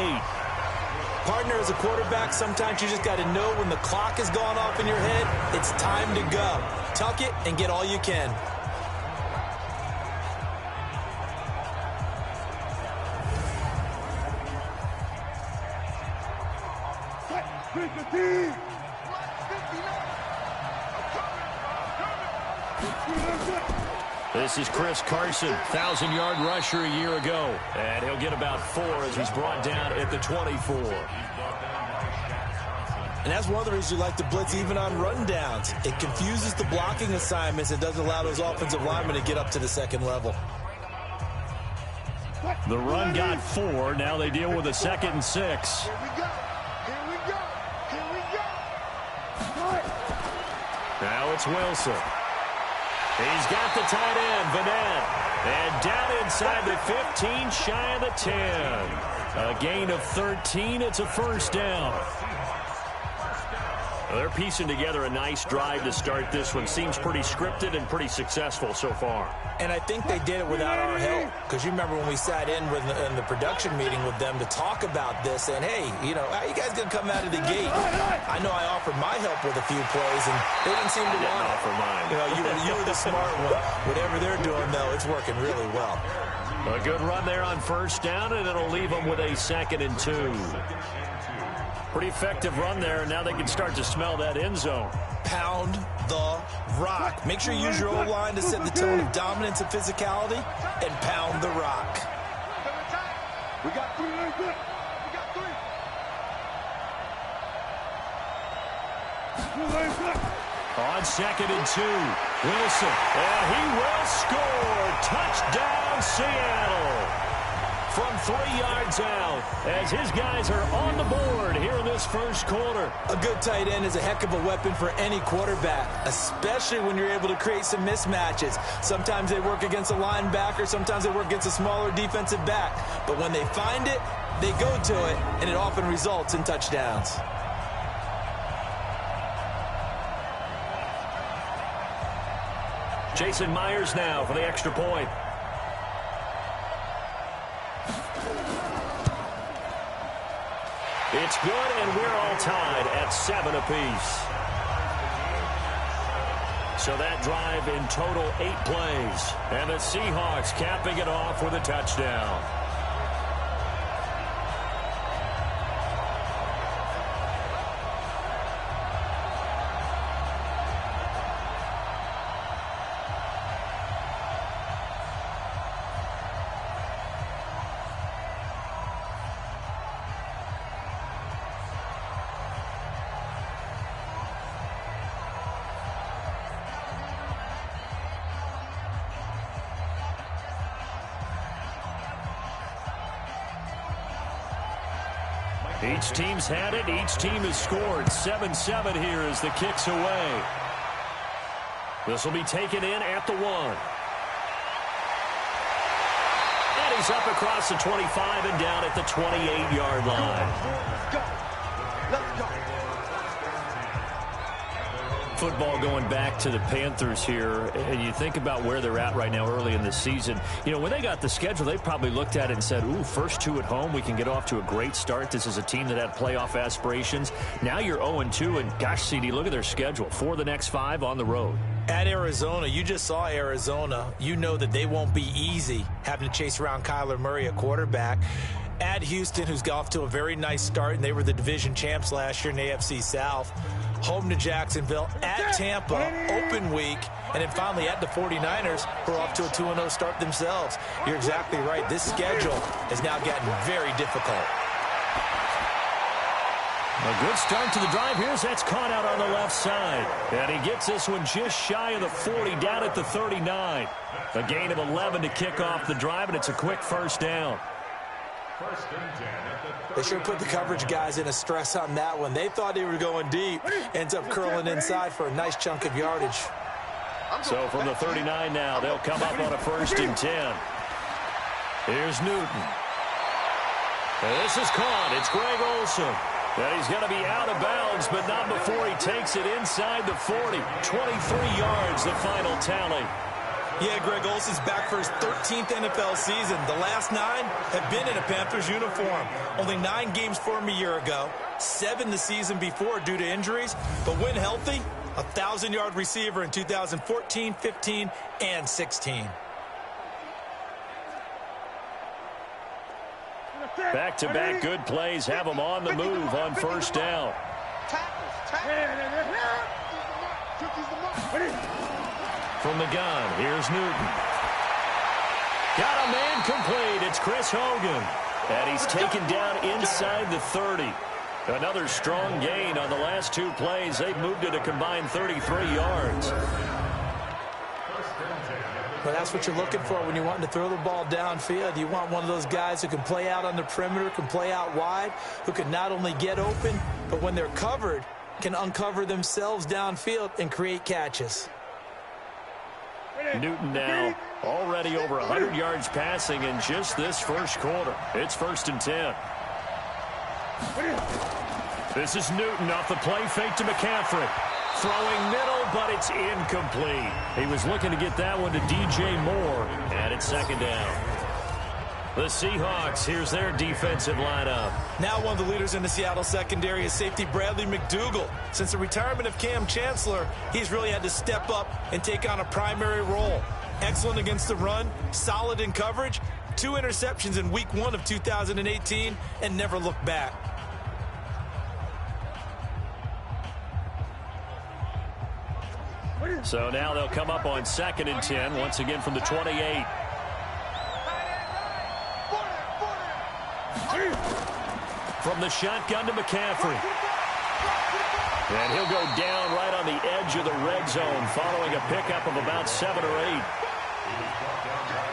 Partner, as a quarterback, sometimes you just got to know when the clock has gone off in your head, it's time to go. Tuck it and get all you can. This is Chris Carson, 1,000-yard rusher a year ago. And he'll get about 4 as he's brought down at the 24. And that's one of the reasons you like to blitz even on run downs. It confuses the blocking assignments. It doesn't allow those offensive linemen to get up to the 2nd level. The run got 4. Now they deal with a 2nd and 6. Here we go. Here we go. Here we go. Now it's Wilson. He's got the tight end, Vanette. And down inside the 15, shy of the 10. A gain of 13. It's a 1st down. Well, they're piecing together a nice drive to start this one. Seems pretty scripted and pretty successful so far. And I think they did it without our help. Because you remember when we sat in the production meeting with them to talk about this, and hey, you know, how you guys going to come out of the gate? I know I offered my help with a few plays, and they didn't seem to want to offer mine. You know, you were the smart one. Whatever they're doing, though, it's working really well. A good run there on first down, and it'll leave them with a 2nd and 2. Pretty effective run there. Now they can start to smell that end zone. Pound the rock. Make sure you use your O-line to set the tone of dominance and physicality, and pound the rock. We got 3. We got 3. On 2nd and 2, Wilson. And he will score. Touchdown, Seattle. From 3 yards out, as his guys are on the board here in this first quarter. A good tight end is a heck of a weapon for any quarterback, especially when you're able to create some mismatches. Sometimes they work against a linebacker, sometimes they work against a smaller defensive back. But when they find it, they go to it, and it often results in touchdowns. Jason Myers now for the extra point. It's good, and we're all tied at 7 apiece. So that drive in total 8 plays. And the Seahawks capping it off with a touchdown. Each team's had it. Each team has scored. 7-7 here as the kick's away. This will be taken in at the 1. And he's up across the 25 and down at the 28-yard line. Let's go. Let's go. Football going back to the Panthers here, and you think about where they're at right now early in the season. You know, when they got the schedule, they probably looked at it and said, ooh, first 2 at home, we can get off to a great start. This is a team that had playoff aspirations. Now you're 0-2, and gosh, CD, look at their schedule. 4 of the next 5 on the road. At Arizona, you just saw Arizona. You know that they won't be easy having to chase around Kyler Murray at quarterback. At Houston, who's got off to a very nice start, and they were the division champs last year in the AFC South. Home to Jacksonville, at Tampa, open week, and then finally at the 49ers, who are off to a 2-0 start themselves. You're exactly right. This schedule has now gotten very difficult. A good start to the drive. Here's that's caught out on the left side. And he gets this one just shy of the 40, down at the 39. A gain of 11 to kick off the drive, and it's a quick first down. They sure put the coverage guys in a stress on that one. They thought they were going deep. Ends up curling inside for a nice chunk of yardage. So from the 39 now, they'll come up on a 1st and 10. Here's Newton. And this is caught. It's Greg Olsen. And he's going to be out of bounds, but not before he takes it inside the 40. 23 yards, the final tally. Yeah, Greg Olsen's back for his 13th NFL season. The last 9 have been in a Panthers uniform. Only 9 games for him a year ago, 7 the season before due to injuries. But when healthy, a 1,000-yard receiver in 2014, 15, and 16. Back-to-back good plays have them on the move on first down. From the gun, here's Newton. Got a man complete. It's Chris Hogan. And he's taken down inside the 30. Another strong gain on the last 2 plays. They've moved it a combined 33 yards. But that's what you're looking for when you're wanting to throw the ball downfield. You want one of those guys who can play out on the perimeter, can play out wide, who can not only get open, but when they're covered, can uncover themselves downfield and create catches. Newton now already over 100 yards passing in just this first quarter. It's 1st and 10. This is Newton off the play fake to McCaffrey. Throwing middle, but it's incomplete. He was looking to get that one to DJ Moore, and it's second down. The Seahawks, here's their defensive lineup. Now one of the leaders in the Seattle secondary is safety Bradley McDougald. Since the retirement of Cam Chancellor, he's really had to step up and take on a primary role. Excellent against the run, solid in coverage, 2 interceptions in week 1 of 2018, and never looked back. So now they'll come up on 2nd and 10, once again from the 28. From the shotgun to McCaffrey. And he'll go down right on the edge of the red zone following a pickup of about 7 or 8.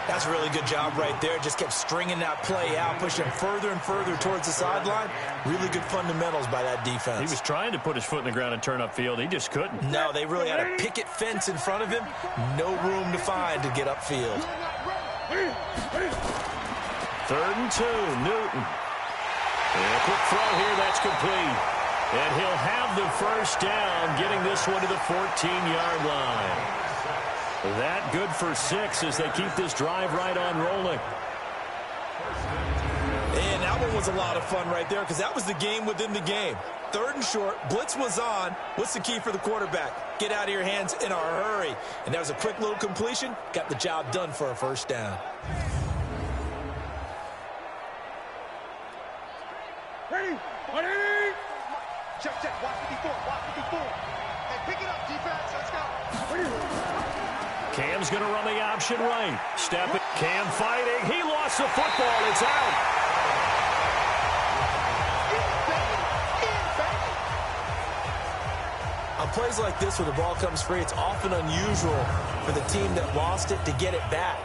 That's a really good job right there. Just kept stringing that play out, pushing him further and further towards the sideline. Really good fundamentals by that defense. He was trying to put his foot in the ground and turn upfield. He just couldn't. No, they really had a picket fence in front of him. No room to find to get upfield. 3rd and 2, Newton. And a quick throw here, that's complete. And he'll have the first down, getting this one to the 14-yard line. That good for 6 as they keep this drive right on rolling. And that one was a lot of fun right there because that was the game within the game. 3rd and short, blitz was on. What's the key for the quarterback? Get out of your hands in a hurry. And that was a quick little completion. Got the job done for a first down. Ready? Check. Watch 54. Hey, pick it up, defense. Let's go. Cam's going to run the option right. Step it. Cam fighting. He lost the football. It's out. On plays like this where the ball comes free, it's often unusual for the team that lost it to get it back.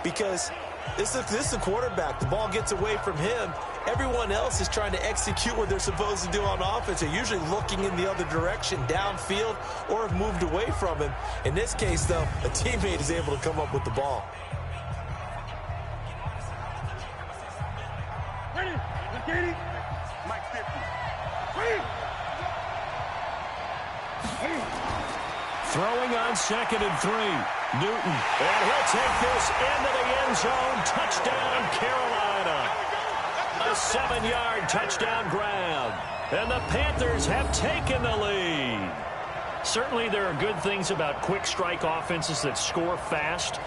Because this is the quarterback. The ball gets away from him. Everyone else is trying to execute what they're supposed to do on offense. They're usually looking in the other direction, downfield, or have moved away from him. In this case, though, a teammate is able to come up with the ball. Ready? Mike 50. Throwing on 2nd and 3. Newton. And he'll take this into the end zone. Touchdown, Carolina. A 7-yard touchdown grab. And the Panthers have taken the lead. Certainly there are good things about quick strike offenses that score fast,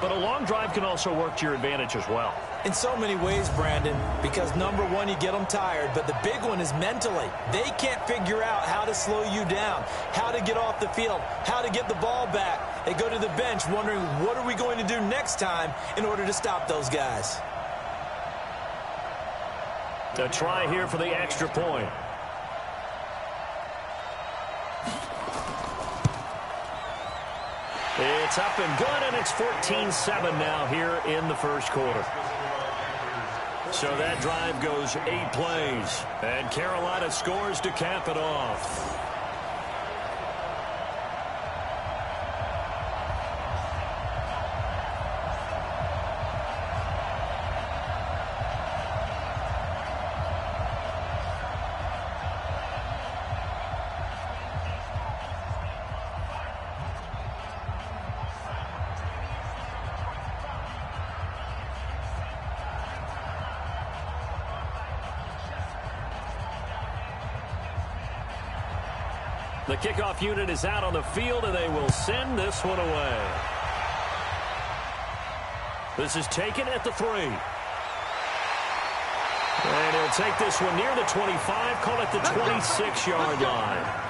but a long drive can also work to your advantage as well. In so many ways, Brandon, because number one, you get them tired, but the big one is mentally. They can't figure out how to slow you down, how to get off the field, how to get the ball back. They go to the bench wondering, what are we going to do next time in order to stop those guys? A try here for the extra point. It's up and good, and it's 14-7 now here in the first quarter. So that drive goes 8 plays, and Carolina scores to cap it off. The kickoff unit is out on the field, and they will send this one away. This is taken at the 3. And he'll take this one near the 25, call it the 26-yard line.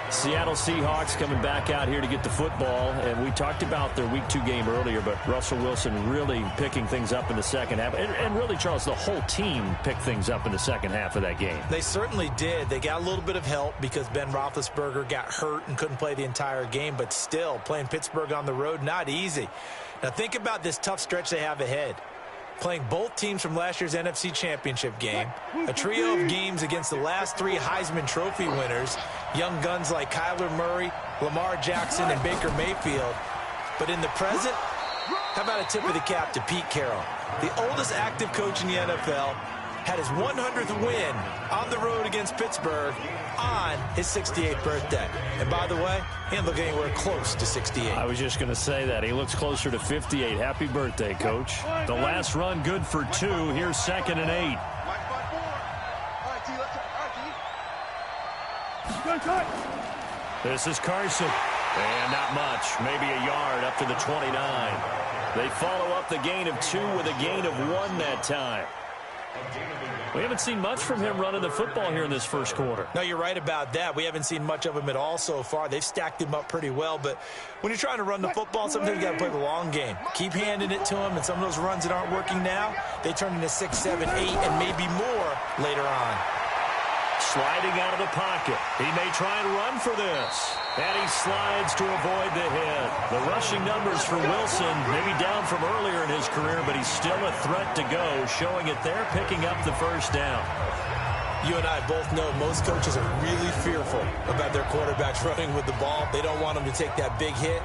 Seattle Seahawks coming back out here to get the football, and we talked about their Week 2 game earlier, but Russell Wilson really picking things up in the second half. And really, Charles, the whole team picked things up in the second half of that game. They certainly did. They got a little bit of help because Ben Roethlisberger got hurt and couldn't play the entire game, but still, playing Pittsburgh on the road, not easy. Now think about this tough stretch they have ahead. Playing both teams from last year's NFC Championship game, a trio of games against the last 3 Heisman Trophy winners, young guns like Kyler Murray, Lamar Jackson, and Baker Mayfield. But in the present, how about a tip of the cap to Pete Carroll, the oldest active coach in the NFL, had his 100th win on the road against Pittsburgh on his 68th birthday. And by the way, he didn't look anywhere close to 68. I was just going to say that. He looks closer to 58. Happy birthday, Coach. The last run good for 2. Here's 2nd and 8. This is Carson. And not much. Maybe a yard up to the 29. They follow up the gain of 2 with a gain of 1 that time. We haven't seen much from him running the football here in this first quarter. No, you're right about that. We haven't seen much of him at all so far. They've stacked him up pretty well, but when you're trying to run the football, sometimes you got to play the long game. Keep handing it to him, and some of those runs that aren't working now, they turn into 6, 7, 8, and maybe more later on. Sliding out of the pocket. He may try and run for this. And he slides to avoid the hit. The rushing numbers for Wilson, maybe down from earlier in his career, but he's still a threat to go, showing it there, picking up the first down. You and I both know most coaches are really fearful about their quarterbacks running with the ball. They don't want them to take that big hit.